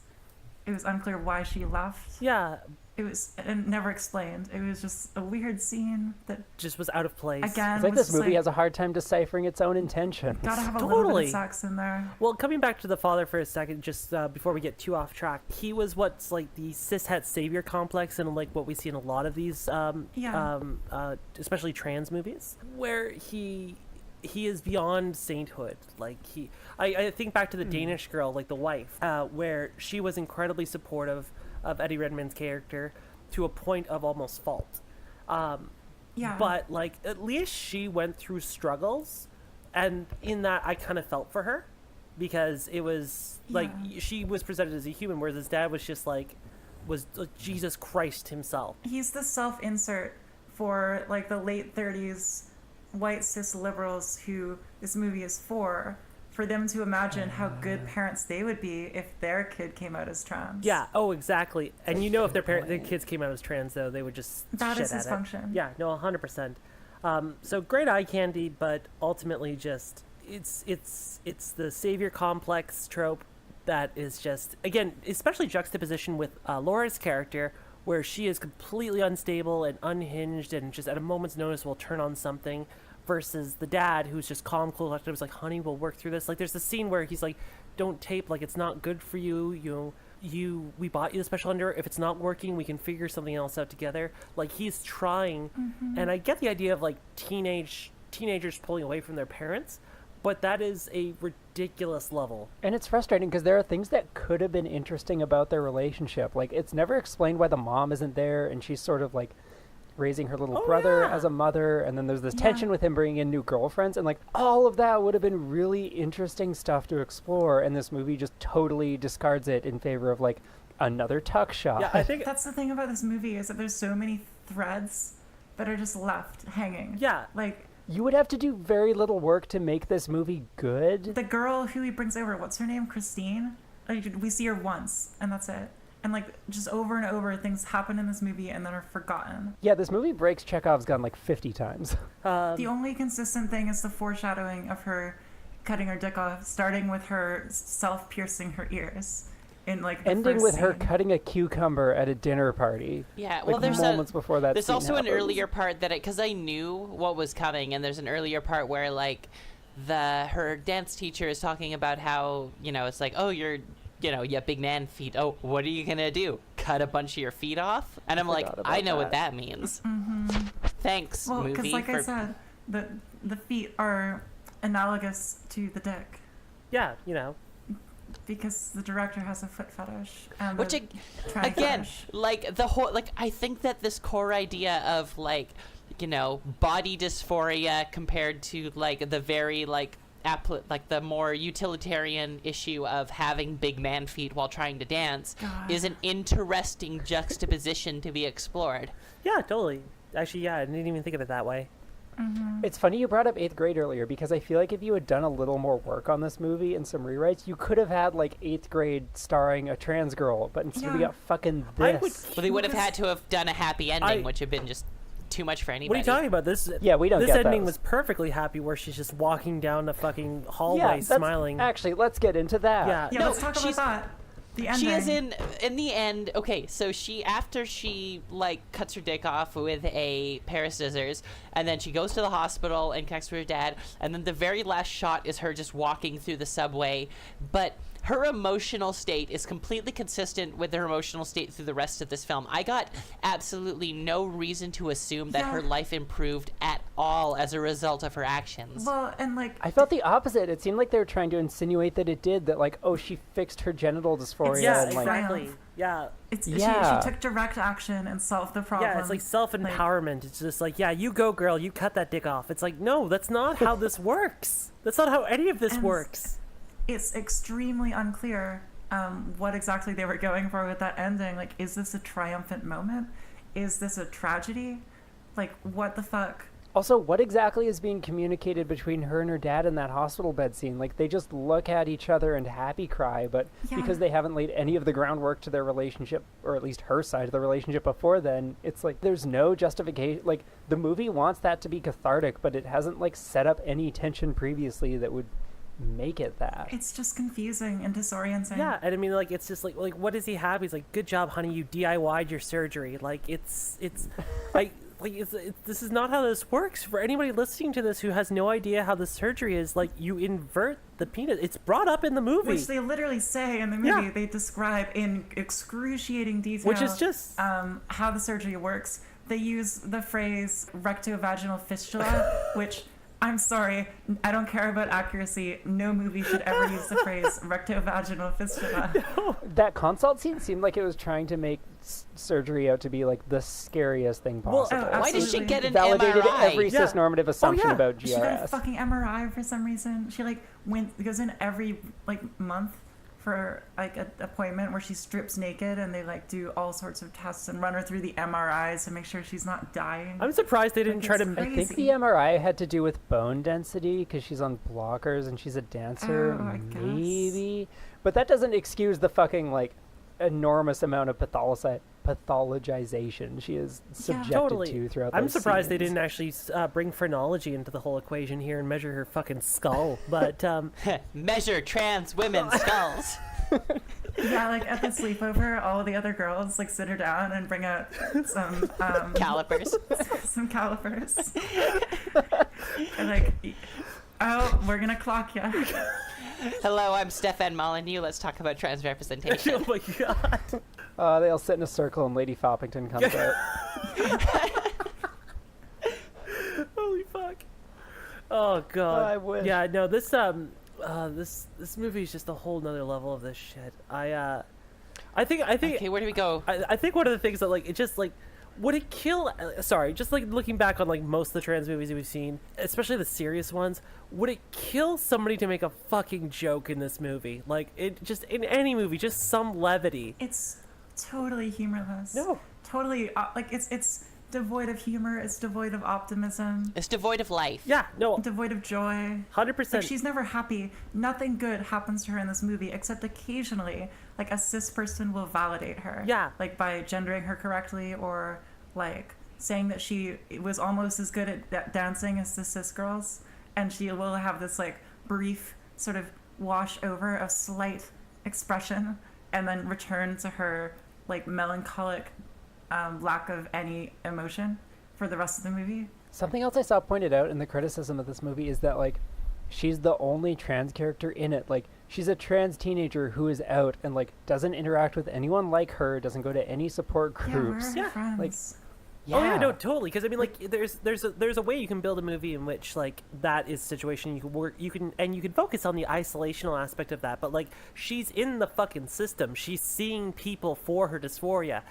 It was unclear why she left. Yeah, It was and never explained. It was just a weird scene that just was out of place. again It's like was this just movie has a hard time deciphering its own intentions. gotta have a little bit Totally. of sex in there. Well, coming back to the father for a second, just before we get too off track, he was what's like the cishet savior complex, and like what we see in a lot of these, especially trans movies, where he is beyond sainthood. Like I think back to the Danish girl, like the wife, where she was incredibly supportive of Eddie Redmayne's character to a point of almost fault. Yeah. But like at least she went through struggles, and in that I kind of felt for her, because it was like Yeah. she was presented as a human, whereas his dad was just like Jesus Christ himself. He's the self-insert for like the late 30s white cis liberals who this movie is for them to imagine how good parents they would be if their kid came out as trans. Yeah. Oh, exactly. And you know, if their kids came out as trans, though, they would just That shit is at his it. function. Yeah. No, 100%. So great eye candy, but ultimately just it's the savior complex trope that is just, again, especially juxtaposition with Laura's character, where she is completely unstable and unhinged and just at a moment's notice will turn on something, versus the dad who's just calm, cool, collected, was like, honey, we'll work through this. Like there's this scene where he's like, don't tape, like it's not good for you, we bought you the special underwear, if it's not working we can figure something else out together. Like he's trying. And I get the idea of like teenagers pulling away from their parents, but that is a ridiculous level. And it's frustrating because there are things that could have been interesting about their relationship. Like, it's never explained why the mom isn't there, and she's sort of like raising her little brother yeah. as a mother, and then there's this tension with him bringing in new girlfriends, and like all of that would have been really interesting stuff to explore, and this movie just totally discards it in favor of like another tuck shot. Yeah, I think That's the thing about this movie is that there's so many threads that are just left hanging. yeah. Like You would have to do very little work to make this movie good. the girl who he brings over, what's her name? Christine? Like, we see her once and that's it. And like just over and over things happen in this movie and then are forgotten. Yeah, this movie breaks Chekhov's gun like 50 times. The only consistent thing is the foreshadowing of her cutting her dick off, starting with her self-piercing her ears. In like the Ending first with her scene. cutting a cucumber at a dinner party. Yeah, Like well, there's moments before that there's scene also an happens. earlier part that because I knew what was coming, and there's an earlier part where like her dance teacher is talking about how it's like, oh, you big man feet. Oh, what are you gonna do? Cut a bunch of your feet off? And I'm like, forgot I about know what that. that means. Thanks, Well, because movie. like I said, the feet are analogous to the dick. Yeah, Because the director has a foot fetish. And Which a tranny again, fetish. like the whole, like I think that this core idea of like, body dysphoria compared to like the very like like the more utilitarian issue of having big man feet while trying to dance is an interesting juxtaposition to be explored. Yeah, totally. Actually, yeah, I didn't even think of it that way. It's funny you brought up 8th grade earlier, because I feel like if you had done a little more work on this movie and some rewrites, you could have had like 8th grade starring a trans girl, but instead we got fucking this. Well, they would have had to have done a happy ending, which would have been just too much for anybody. What are you talking about? This Yeah, we don't This get ending those. was perfectly happy, where she's just walking down the fucking hallway smiling. Actually, let's get into that. Yeah. Yeah, No, let's talk about that. The ending. She is in the end. Okay, so after she like cuts her dick off with a pair of scissors, and then she goes to the hospital and connects with her dad, and then the very last shot is her just walking through the subway, but her emotional state is completely consistent with her emotional state through the rest of this film. I got absolutely no reason to assume that her life improved at all as a result of her actions. Well, and like I felt the opposite. It seemed like they were trying to insinuate that it did, that like, oh, she fixed her genital dysphoria. Yeah, and, like, exactly. Yeah. she took direct action and solved the problem. Yeah, it's like self-empowerment. It's just like, yeah, you go, girl, you cut that dick off. It's like, no, that's not how this works. That's not how any of this works. It's extremely unclear what exactly they were going for with that ending. Like, is this a triumphant moment? Is this a tragedy? Like, what the fuck? Also, what exactly is being communicated between her and her dad in that hospital bed scene? Like, they just look at each other and happy cry, but because they haven't laid any of the groundwork to their relationship, or at least her side of the relationship before then, it's like there's no justification. Like, the movie wants that to be cathartic, but it hasn't, like, set up any tension previously that would make it that. It's just confusing and disorienting. Yeah, and I mean, like, it's just like what does he have? He's like, good job, honey, you DIY'd your surgery. Like, it's this is not how this works. For anybody listening to this who has no idea how the surgery is, like, you invert the penis. It's brought up in the movie. Which they literally say in the movie. Yeah. They describe in excruciating detail. Which is just... how the surgery works. They use the phrase rectovaginal fistula, which... I'm sorry, I don't care about accuracy. No movie should ever use the phrase rectovaginal fistula. That consult scene seemed like it was trying to make surgery out to be like the scariest thing possible. Why did she get an Validated MRI? every cisnormative assumption about GRS. She got a fucking MRI for some reason. She like goes in every like month for like an appointment where she strips naked and they like do all sorts of tests and run her through the MRIs to make sure she's not dying. I'm surprised they didn't try to... I think the MRI had to do with bone density because she's on blockers and she's a dancer, I guess. maybe. But that doesn't excuse the fucking like enormous amount of pathologization she is subjected to throughout. I'm those surprised they scenes. didn't actually bring phrenology into the whole equation here and measure her fucking skull. But Measure trans women's skulls. Yeah, like at the sleepover, all of the other girls like sit her down and bring out some Calipers. some calipers. And like, oh, we're gonna clock ya. Hello, I'm Stefan Molyneux. Let's talk about trans representation. oh my god. They all sit in a circle and Lady Foppington comes out. Holy fuck. Oh god. I wish. Yeah, no, this this movie is just a whole nother level of this shit. I think Okay, where do we go? I think one of the things that like it just like would it kill sorry, just like looking back on like most of the trans movies we've seen, especially the serious ones, would it kill somebody to make a fucking joke in this movie? Like it just in any movie, just some levity. It's totally humorless. No. Totally like it's devoid of humor. It's devoid of optimism. It's devoid of life. Yeah, no, Devoid of joy. 100%. Like she's never happy. Nothing good happens to her in this movie except occasionally like a cis person will validate her. Yeah. Like by gendering her correctly or like saying that she was almost as good at dancing as the cis girls, and she will have this like brief sort of wash over of slight expression and then return to her like melancholic lack of any emotion for the rest of the movie. Something else I saw pointed out in the criticism of this movie is that like she's the only trans character in it. Like she's a trans teenager who is out and like doesn't interact with anyone like her, doesn't go to any support groups. Yeah, we're her Like, friends. Oh yeah, no, totally. Because I mean, like, there's a way you can build a movie in which like that is a situation you can work, you can focus on the isolational aspect of that. But like, she's in the fucking system. She's seeing people for her dysphoria.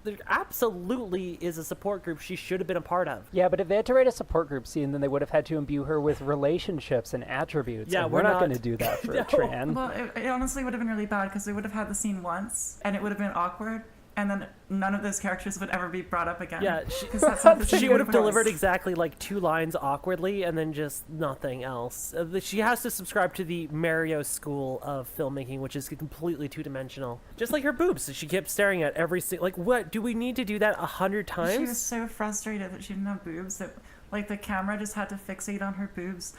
there absolutely is a support group she should have been a part of. Yeah, but if they had to write a support group scene, then they would have had to imbue her with relationships and attributes. Yeah, and we're we're not not- going to do that for No. a Tran. Well, it honestly would have been really bad because they would have had the scene once and it would have been awkward, and then none of those characters would ever be brought up again. Yeah, 'Cause that's how the she scene would have goes. delivered exactly like 2 lines awkwardly and then just nothing else. She has to subscribe to the Mario school of filmmaking, which is completely two-dimensional. Just like her boobs, she kept staring at every single. Like, what do we need to do that 100 times? She was so frustrated that she didn't have boobs that, like, the camera just had to fixate on her boobs.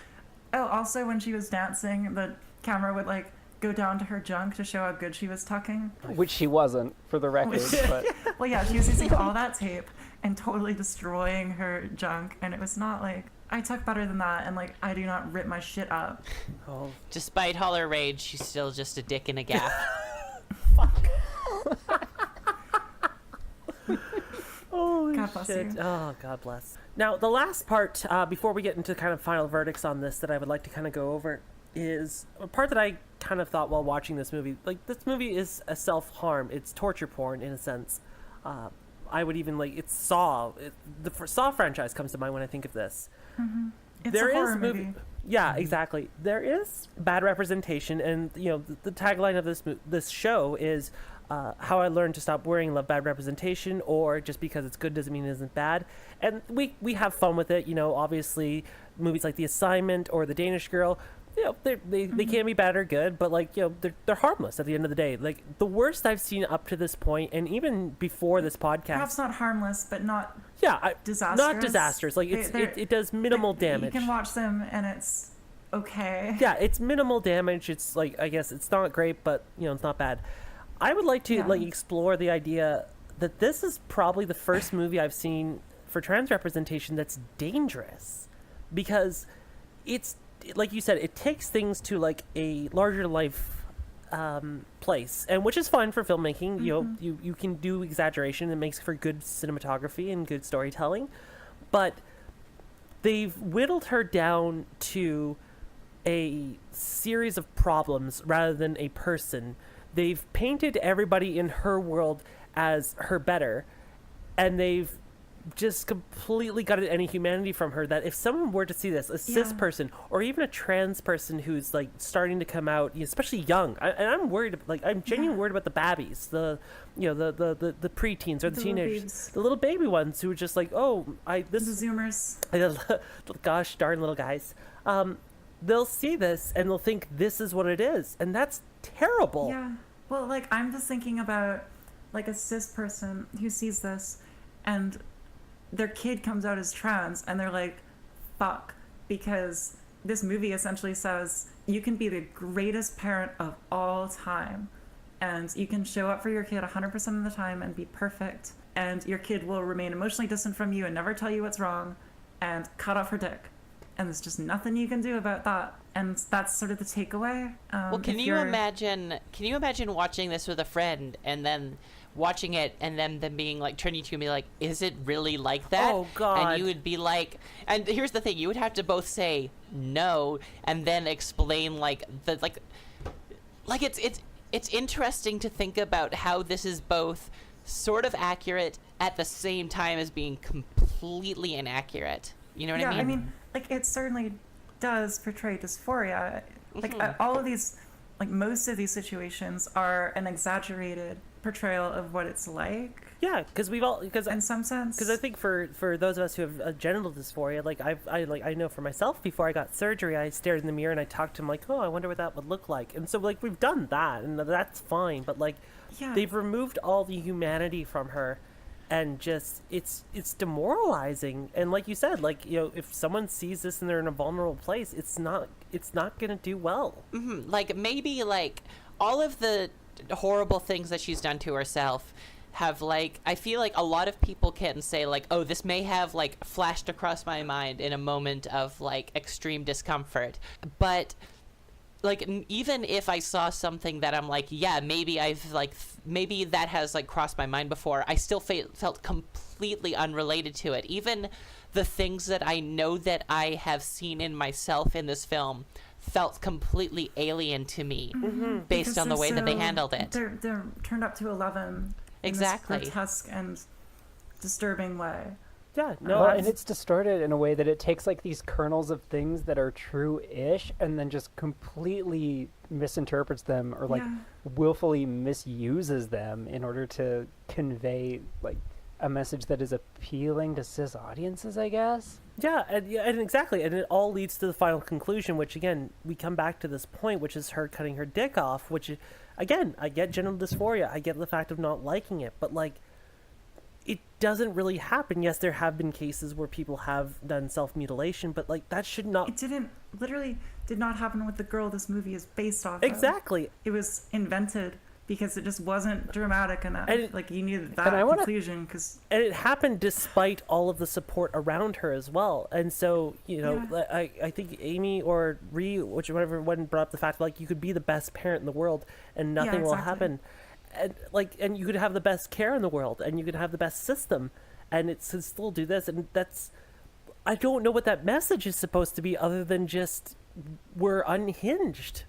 Oh, also when she was dancing, the camera would like go down to her junk to show how good she was tucking. Which she wasn't, for the record. But Well, yeah, she was using all that tape and totally destroying her junk, and it was not like, I tuck better than that, and like I do not rip my shit up. Oh, Despite all her rage, she's still just a dick in a gaff. holy God bless shit. you. Oh, God bless. Now, the last part, before we get into kind of final verdicts on this that I would like to kind of go over, is a part that I kind of thought while watching this movie. Like, this movie is a self-harm. It's torture porn, in a sense. I would even, like, it's Saw. The Saw franchise comes to mind when I think of this. It's There a is horror movie. movie. Yeah, exactly. There is bad representation, and you know the tagline of this show is "How I Learned to Stop Worrying, Love Bad Representation," or "Just because it's good doesn't mean it isn't bad." And we have fun with it. You know, obviously, movies like The Assignment or The Danish Girl, you know, they can be bad or good, but like, you know, they're harmless at the end of the day. Like, the worst I've seen up to this point, and even before this podcast, Perhaps not harmless, but not disastrous. not disastrous. Like, it does minimal damage. You can watch them and it's okay. Yeah, it's minimal damage. It's like, I guess it's not great, but you know, it's not bad. I would like to like explore the idea that this is probably the first movie I've seen for trans representation that's dangerous, because it's like you said, it takes things to like a larger life place, and which is fine for filmmaking. You know, you can do exaggeration. It makes for good cinematography and good storytelling, but they've whittled her down to a series of problems rather than a person. They've painted everybody in her world as her better, and they've just completely gutted any humanity from her. That if someone were to see this, a cis person or even a trans person who's like starting to come out, especially young, and I'm worried, like I'm genuinely worried about the babbies, the the preteens or the teenagers, babes. the little baby ones who are just like, oh, The Zoomers. gosh darn little guys. They'll see this and they'll think this is what it is, and that's terrible. Yeah. Well, like, I'm just thinking about, like, a cis person who sees this and their kid comes out as trans and they're like, fuck. Because this movie essentially says you can be the greatest parent of all time and you can show up for your kid 100% of the time and be perfect, and your kid will remain emotionally distant from you and never tell you what's wrong and cut off her dick. And there's just nothing you can do about that. And that's sort of the takeaway. Well, can you imagine watching this with a friend and then watching it and then them being like, turning to you and be like, is it really like that? Oh, God. And you would be like, and here's the thing, you would have to both say no and then explain like it's interesting to think about how this is both sort of accurate at the same time as being completely inaccurate. You know what I mean? I mean, like, it certainly does portray dysphoria. Like, all of these, like, most of these situations are an exaggerated portrayal of what it's like. Yeah, because we've all In some sense. Because I think for those of us who have genital dysphoria, like I know for myself, before I got surgery, I stared in the mirror and I talked to him like, oh, I wonder what that would look like. And so like we've done that, and that's fine. But like, they've removed all the humanity from her, and just it's demoralizing. And like you said, like, you know, if someone sees this and they're in a vulnerable place, it's not gonna do well. Mm-hmm. Like, maybe like all of the horrible things that she's done to herself have, like, I feel like a lot of people can say like, oh, this may have like flashed across my mind in a moment of like extreme discomfort, but like, even if I saw something that I'm like, yeah, maybe maybe that has like crossed my mind before, I still felt completely unrelated to it. Even the things that I know that I have seen in myself in this film felt completely alien to me, based Because on the they're way that they handled it. They're turned up to 11. Exactly. in this grotesque and disturbing way. Yeah, no, Well, and it's distorted in a way that it takes like these kernels of things that are true-ish and then just completely misinterprets them or like Yeah. willfully misuses them in order to convey like a message that is appealing to cis audiences, I guess. Yeah, and exactly, and it all leads to the final conclusion, which again, we come back to this point, which is her cutting her dick off, which, again, I get genital dysphoria, I get the fact of not liking it, but like, it doesn't really happen. Yes, there have been cases where people have done self-mutilation, but like, that should not... It literally did not happen with the girl this movie is based off of. Exactly. It was invented because it just wasn't dramatic enough. And like, you needed that and I wanna- conclusion, because... And it happened despite all of the support around her as well. And so, you know, Yeah. I think Amy or Ree, whichever one brought up the fact, like, you could be the best parent in the world and nothing will exactly. happen. And you could have the best care in the world and you could have the best system and it could still do this. And that's, I don't know what that message is supposed to be other than just, we're unhinged.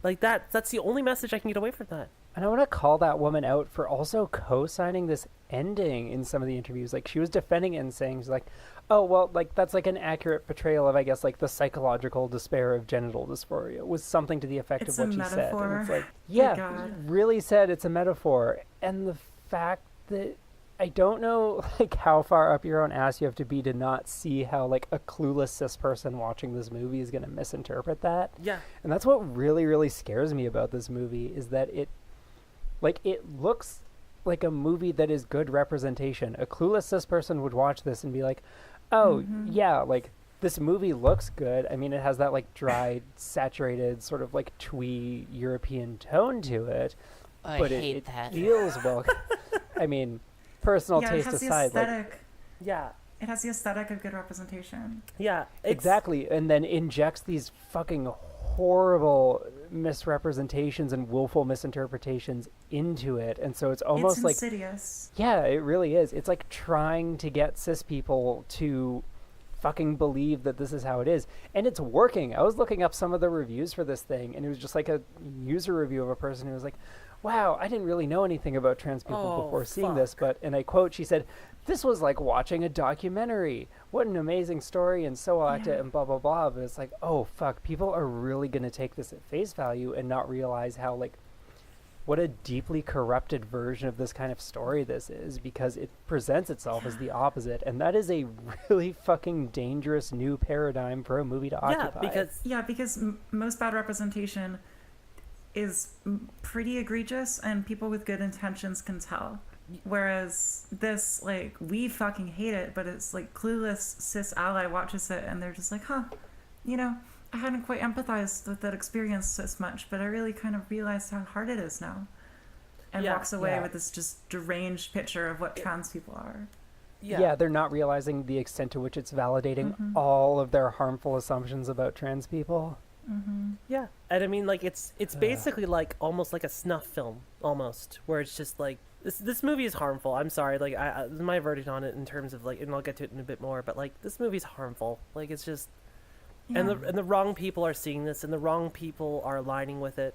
Like that's the only message I can get away from that. And I want to call that woman out for also co-signing this ending in some of the interviews. Like, she was defending it and saying, she's like, oh, well, like, that's like an accurate portrayal of, I guess, like, the psychological despair of genital dysphoria, was something to the effect It's of what a she said. And metaphor. it's like, Good yeah, God. really said it's a metaphor. And the fact that I don't know, like, how far up your own ass you have to be to not see how, like, a clueless cis person watching this movie is going to misinterpret that. Yeah. And that's what really, really scares me about this movie, is that it looks like a movie that is good representation. A clueless cis person would watch this and be like, oh, yeah, like, this movie looks good. I mean, it has that, like, dry, saturated, sort of, like, twee European tone to it. I but hate it that. feels well. I mean, personal Yeah, it taste has the aside, like, aesthetic. Yeah. It has the aesthetic of good representation. Yeah. exactly, and then injects these fucking horrible misrepresentations and willful misinterpretations into it, and so it's almost It's like, insidious. yeah, it really is. It's like trying to get cis people to fucking believe that this is how it is, and it's working. I was looking up some of the reviews for this thing, and it was just like a user review of a person who was like, wow, I didn't really know anything about trans people Oh, before seeing fuck. this, but, and I quote, she said, this was like watching a documentary. What an amazing story, and so I liked it, and blah, blah, blah. But it's like, oh, fuck, people are really going to take this at face value and not realize how, like, what a deeply corrupted version of this kind of story this is, because it presents itself as the opposite, and that is a really fucking dangerous new paradigm for a movie to Yeah, occupy. because Most bad representation is pretty egregious, and people with good intentions can tell. Whereas this, like, we fucking hate it, but it's like clueless cis ally watches it and they're just like, huh, you know, I hadn't quite empathized with that experience as much, but I really kind of realized how hard it is now. And Yeah, walks away yeah. with this just deranged picture of what trans people are. Yeah, they're not realizing the extent to which it's validating all of their harmful assumptions about trans people. Yeah, and I mean, like, it's basically like almost like a snuff film, almost, where it's just like this movie is harmful. I'm sorry, like, I my verdict on it in terms of, like, and I'll get to it in a bit more, but like, this movie's harmful. Like, it's just, and the wrong people are seeing this, and the wrong people are aligning with it,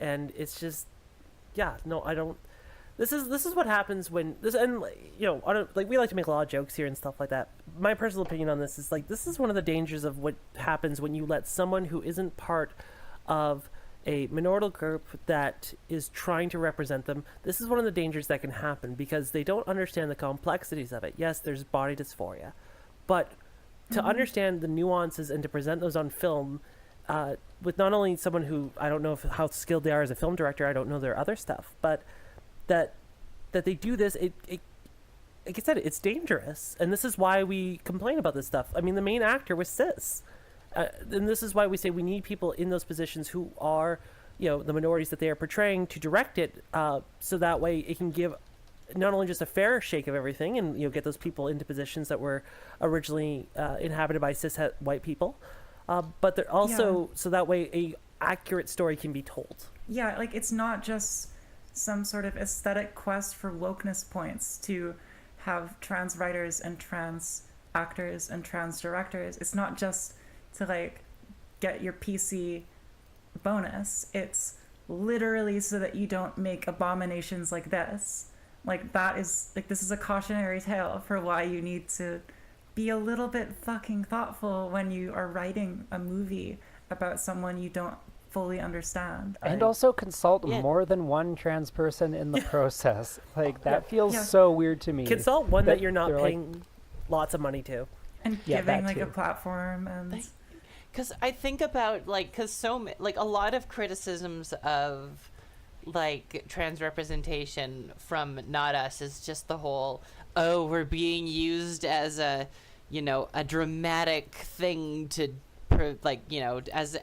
and it's just, yeah, no, I don't. This is what happens when this, and, you know, like, we like to make a lot of jokes here and stuff like that. My personal opinion on this is, like, this is one of the dangers of what happens when you let someone who isn't part of a minority group that is trying to represent them. This is one of the dangers that can happen because they don't understand the complexities of it. Yes, there's body dysphoria, but to understand the nuances and to present those on film, with not only someone who, I don't know how skilled they are as a film director, I don't know their other stuff, but that they do this, it like I said, it's dangerous, and this is why we complain about this stuff. I mean, the main actor was cis, and this is why we say we need people in those positions who are, you know, the minorities that they are portraying to direct it, so that way it can give not only just a fair shake of everything, and, you know, get those people into positions that were originally inhabited by cis white people, but they're also so that way a accurate story can be told. Yeah, like, it's not just some sort of aesthetic quest for wokeness points to have trans writers and trans actors and trans directors. It's not just to, like, get your PC bonus. It's literally so that you don't make abominations like this, Like, that is, like, this is a cautionary tale for why you need to be a little bit fucking thoughtful when you are writing a movie about someone you don't fully understand. And also consult Yeah. more than one trans person in the process. Like, that feels so weird to me. Consult one that you're not they're like- paying lots of money to. And Yeah, giving, that like, a too. platform and... Because I think about, like, like, a lot of criticisms of, like, trans representation from Not Us is just the whole, oh, we're being used as a, you know, a dramatic thing to, like, you know, as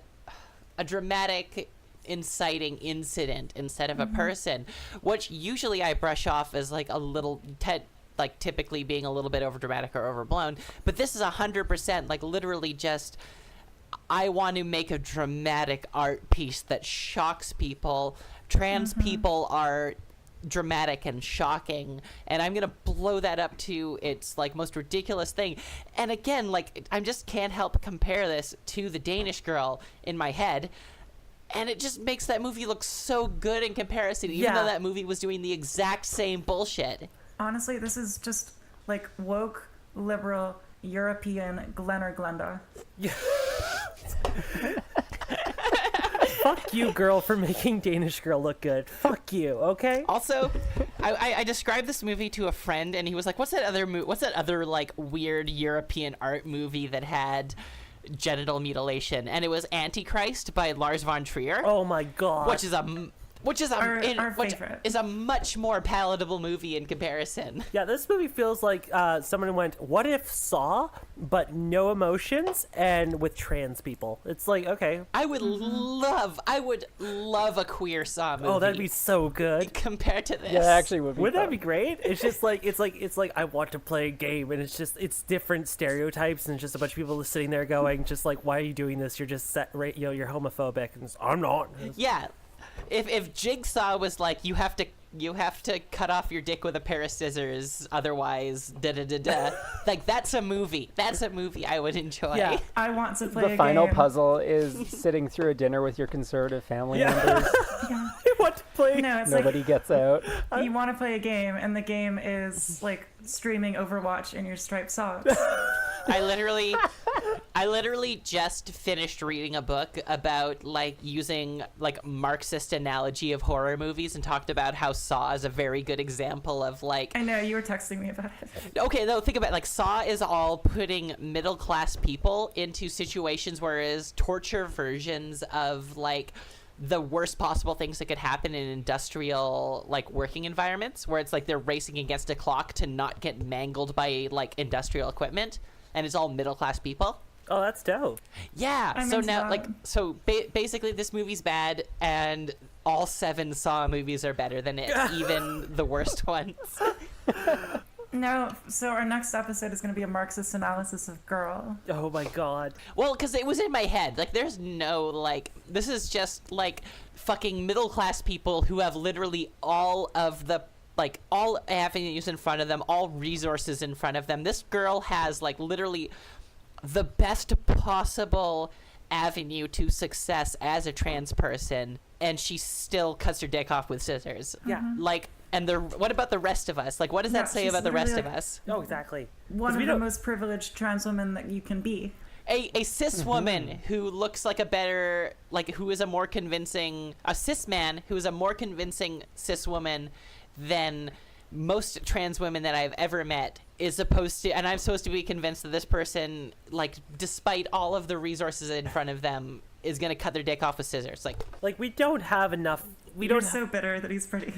a dramatic inciting incident instead of a person, which usually I brush off as, like, a little... like typically being a little bit overdramatic or overblown, but this is 100% like literally just, I want to make a dramatic art piece that shocks people. Trans people are dramatic and shocking, and I'm gonna blow that up to its like most ridiculous thing. And again, like, I just can't help compare this to The Danish Girl in my head, and it just makes that movie look so good in comparison, even though that movie was doing the exact same bullshit. Honestly, this is just, like, woke, liberal, European Glenn or Glenda. Fuck you, girl, for making Danish Girl look good. Fuck you, okay? Also, I described this movie to a friend, and he was like, "What's that other like weird European art movie that had genital mutilation?" And it was Antichrist by Lars von Trier. Oh my god. which is Our favorite. a much more palatable movie in comparison. Yeah, this movie feels like someone went, what if Saw, but no emotions and with trans people? It's like, okay. I would love a queer Saw movie. Oh, that'd be so good. compared to this. Yeah, that actually would be Wouldn't that fun. be great? It's just like it's like I want to play a game, and it's different stereotypes, and it's just a bunch of people sitting there going, just like, why are you doing this? You're just you're homophobic, and it's, I'm not. Yeah. If Jigsaw was like, you have to cut off your dick with a pair of scissors, otherwise da da da da. Like, that's a movie I would enjoy. Yeah. I want to play The a final game. puzzle is sitting through a dinner with your conservative family Yeah. members. I want to play. No, it's Nobody gets out. like, you want to play a game, and the game is, like, streaming Overwatch in your striped socks. I literally just finished reading a book about, like, using, like, Marxist analogy of horror movies, and talked about how Saw is a very good example of, like, I know, you were texting me about it. okay, though, think about it. Like, Saw is all putting middle-class people into situations, whereas torture versions of, like, the worst possible things that could happen in industrial, like, working environments, where it's like they're racing against a clock to not get mangled by, like, industrial equipment, and it's all middle-class people. Oh, that's dope. Yeah, I'm so into now, that. like, so basically this movie's bad, and all 7 Saw movies are better than it, even the worst ones. No, so our next episode is going to be a Marxist analysis of Girl. Oh my god. Well, because it was in my head. Like, there's no, like, this is just, like, fucking middle-class people who have literally all of the, like, all avenues in front of them, all resources in front of them. This girl has, like, literally the best possible avenue to success as a trans person, and she still cuts her dick off with scissors. Yeah. Like, and what about the rest of us? Like, what does Yeah, that say she's about the rest literally, of like, us? Oh, exactly. One 'Cause of we the don't- most privileged trans women that you can be. A cis woman who looks like a better, like, who is a more convincing, a cis man who is a more convincing cis woman than most trans women that I've ever met is supposed to, and I'm supposed to be convinced that this person, like, despite all of the resources in front of them, is gonna cut their dick off with scissors. Like, we don't have enough. We You're don't. so bitter that he's pretty.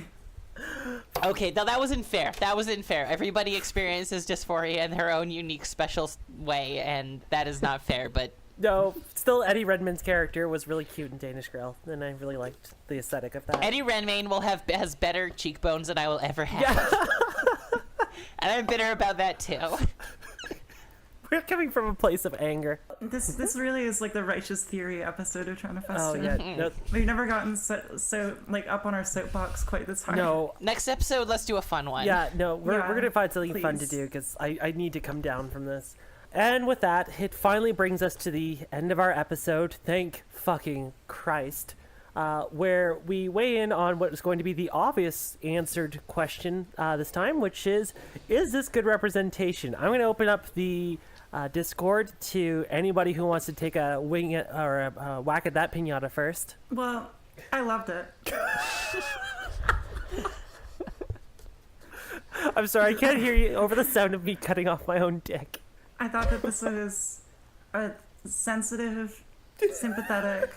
okay, that wasn't fair. That wasn't fair. Everybody experiences dysphoria in their own unique, special way, and that is not fair. But No, still Eddie Redmayne's character was really cute in Danish Girl, and I really liked the aesthetic of that. Eddie Redmayne has better cheekbones than I will ever have. And I'm bitter about that too. We're coming from a place of anger. This really is like the righteous theory episode of Tranifesto. Oh yeah, no, We've never gotten so like up on our soapbox quite this hard. no, Next episode, let's do a fun one. yeah, no. We're Yeah, gonna find something fun to please. do because I need to come down from this. And with that, it finally brings us to the end of our episode. Thank fucking Christ. where we weigh in on what is going to be the obvious answered question this time, which is this good representation? I'm going to open up the Discord to anybody who wants to take a wing at, or a whack at that pinata first. Well, I loved it. I'm sorry, I can't hear you over the sound of me cutting off my own dick. I thought that this was a sensitive, sympathetic,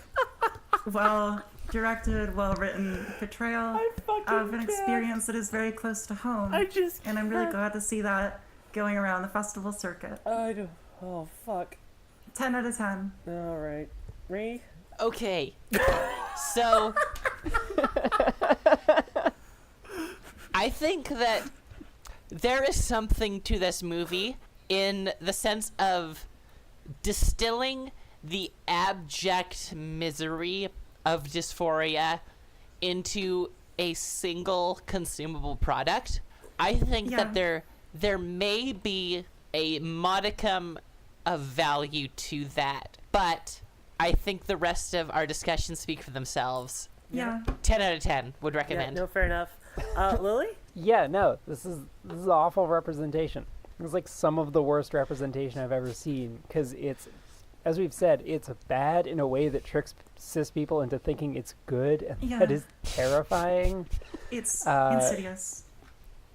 well-directed, well-written portrayal of an experience that is very close to home. And I'm really glad to see that going around the festival circuit. I do. Oh, fuck. 10 out of 10. All right. Ray? Okay. So I think that there is something to this movie in the sense of distilling the abject misery of dysphoria into a single consumable product. I think that there may be a modicum of value to that, but I think the rest of our discussions speak for themselves. Yeah. 10 out of 10 would recommend. Yeah, no, fair enough. Lily? Yeah, no, this is awful representation. It's like some of the worst representation I've ever seen, because it's, as we've said, it's bad in a way that tricks cis people into thinking it's good, and that is terrifying. It's insidious.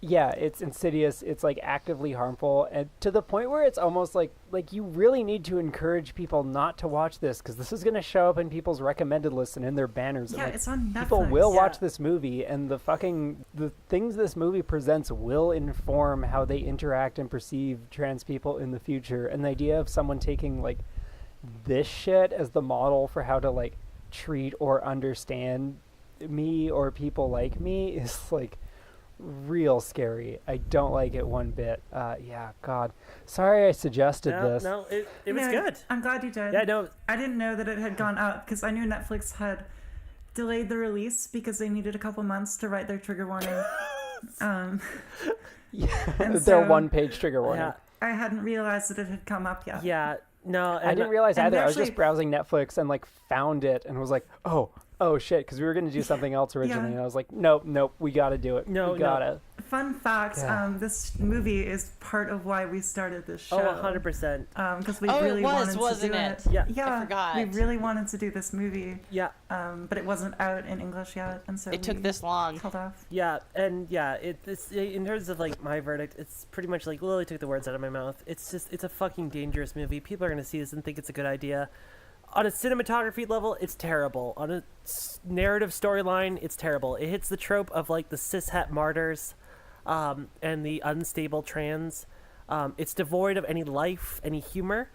Yeah, it's insidious. It's like actively harmful, and to the point where it's almost like you really need to encourage people not to watch this, because this is going to show up in people's recommended lists and in their banners. Yeah, and, like, it's on Netflix. people will watch this movie, and the things this movie presents will inform how they interact and perceive trans people in the future. And the idea of someone taking like this shit as the model for how to like treat or understand me or people like me is like real scary. I don't like it one bit. Yeah, God. Sorry I suggested this. No, it was good. I'm glad you did. Yeah, no. I didn't know that it had gone up because I knew Netflix had delayed the release because they needed a couple months to write their trigger warning. Their one-page trigger warning. Yeah. I hadn't realized that it had come up yet. Yeah, no. I didn't realize and either. I was actually- just browsing Netflix and like found it and was like, oh shit, because we were going to do something else originally. Yeah. And I was like, nope, we got to do it. No, we gotta. no. Fun fact, Yeah. This movie is part of why we started this show. 100%. Because we Oh, it really was, wanted to wasn't do it? Yeah. Yeah, I forgot. we really wanted to do this movie, Yeah, but it wasn't out in English yet, and so It took we this long. held off. yeah, and yeah, it's in terms of like my verdict, it's pretty much like Lily took the words out of my mouth. It's a fucking dangerous movie. People are gonna see this and think it's a good idea. On a cinematography level, it's terrible. On a narrative storyline, it's terrible. It hits the trope of like the cishet martyrs, and the unstable trans. It's devoid of any life, any humor.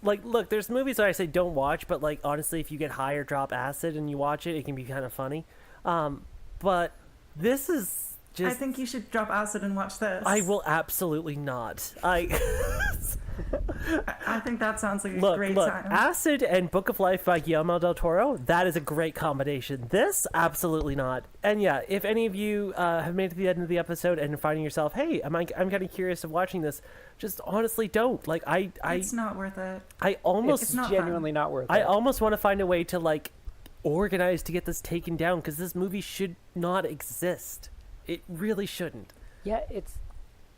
Look, there's movies that I say don't watch, but like honestly, if you get high or drop acid and you watch it, it can be kind of funny. But this is just. I think you should drop acid and watch this. I will absolutely not. I think that sounds like a Look, great time. Acid and Book of Life by Guillermo del Toro, that is a great combination. This, absolutely not. And yeah, if any of you have made it to the end of the episode and are finding yourself, hey, I'm kind of curious of watching this, just honestly don't. Like, It's not worth it. I almost, It's not Genuinely not worth it. I almost want to find a way to, like, organize to get this taken down, because this movie should not exist. It really shouldn't. Yeah,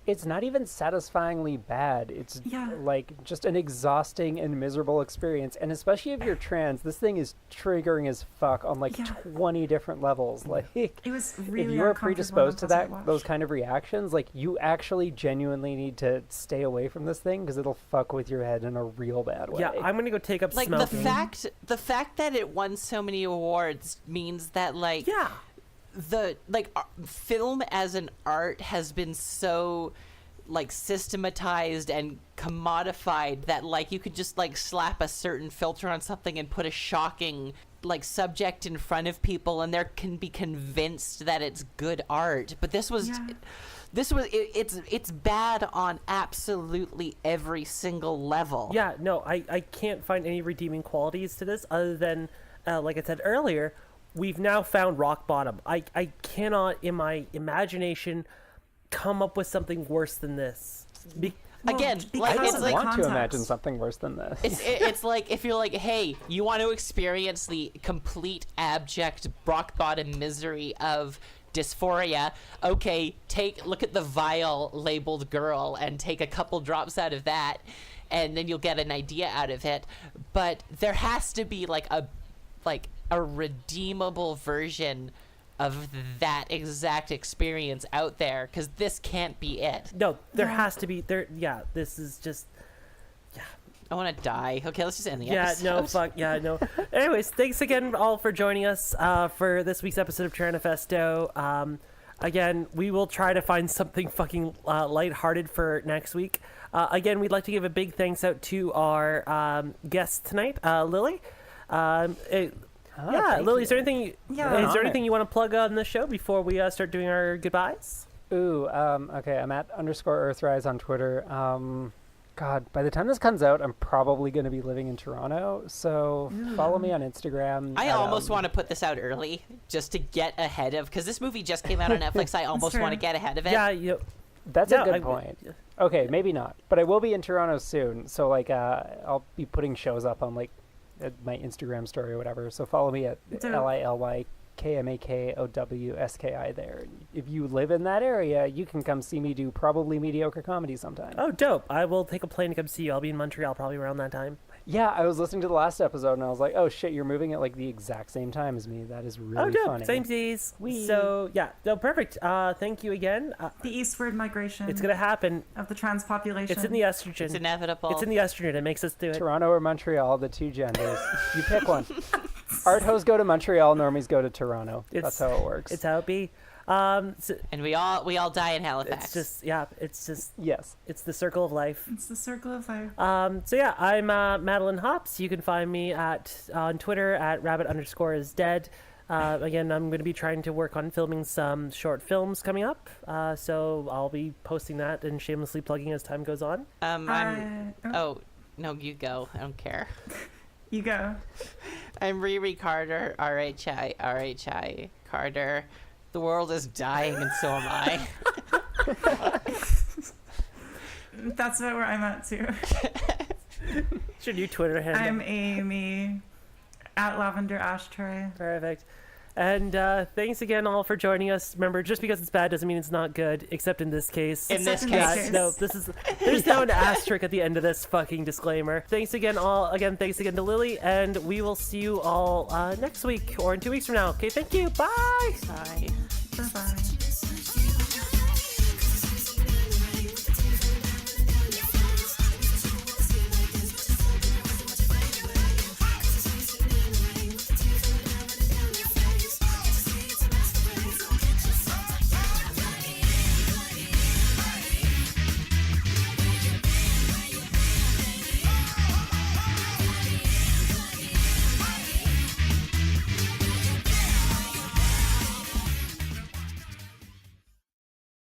it's not even satisfyingly bad. It's like just an exhausting and miserable experience. And especially if you're trans, this thing is triggering as fuck on like 20 different levels. Like, It was really if you are uncomfortable predisposed to and unpleasant that, watch. those kind of reactions, like you actually genuinely need to stay away from this thing because it'll fuck with your head in a real bad way. Yeah, I'm going to go take up Like smoking. the fact that it won so many awards means that like Yeah. the film as an art has been so like systematized and commodified that like you could just like slap a certain filter on something and put a shocking like subject in front of people and they can be convinced that it's good art. But this was it's bad on absolutely every single level. Yeah, no, I can't find any redeeming qualities to this other than, like I said earlier, we've now found rock bottom. I cannot, in my imagination, come up with something worse than this. Again, because like, of it's the like- want to context. imagine something worse than this. It's like if you're like, hey, you want to experience the complete abject rock bottom misery of dysphoria, okay, look at the vial labeled girl and take a couple drops out of that, and then you'll get an idea out of it. But there has to be like a redeemable version of that exact experience out there, because this can't be it. No, there has to be there. Yeah, this is just. I want to die. Okay, let's just end the Yeah, episode. no, fuck, yeah, no. Anyways, thanks again all for joining us for this week's episode of Tranifesto. Again, we will try to find something fucking lighthearted for next week. Again, we'd like to give a big thanks out to our guest tonight, Lily. Lily, is there anything? Yeah. Is there anything you want to plug on the show before we start doing our goodbyes? Ooh, okay, I'm at _Earthrise on Twitter. God, by the time this comes out, I'm probably going to be living in Toronto, so follow me on Instagram. I almost want to put this out early just to get ahead of, because this movie just came out on Netflix. I almost true. want to get ahead of it. Yeah, That's Yeah, a good I- point. Okay, maybe not, but I will be in Toronto soon, so like I'll be putting shows up on like my Instagram story or whatever. So follow me at LILYKMAKOWSKI there. If you live in that area, you can come see me do probably mediocre comedy sometime. Oh, dope. I will take a plane to come see you. I'll be in Montreal probably around that time. Yeah, I was listening to the last episode and I was like, oh shit, you're moving at like the exact same time as me. That is really dope. funny. Same Z's. Wee. So, yeah. No, perfect. Thank you again. The eastward migration It's going to happen. of the trans population. It's in the estrogen. It's inevitable. It's in the estrogen. It makes us do it. Toronto or Montreal, the two genders. You pick one. Art hoes go to Montreal, normies go to Toronto. That's how it works. It's how it be. So And we all die in Halifax. it's just, yeah, it's just, Yes. it's the circle of life. It's the circle of life. So yeah, I'm Madeline Hops. You can find me on Twitter at rabbit_is_dead. Again, I'm going to be trying to work on filming some short films coming up. So I'll be posting that and shamelessly plugging as time goes on. Oh, no, you go. I don't care. You go. I'm Riri Carter, RHI Carter. The world is dying and so am I. That's about where I'm at too. It's your new Twitter handle. I'm Amy at Lavender Ashtray. Perfect. And thanks again all for joining us. Remember, just because it's bad doesn't mean it's not good, except in this case. In this Except case. No, there's now an asterisk at the end of this fucking disclaimer. Thanks again all. Again, thanks again to Lily, and we will see you all next week or in 2 weeks from now. Okay, thank you. Bye. Bye. Bye-bye.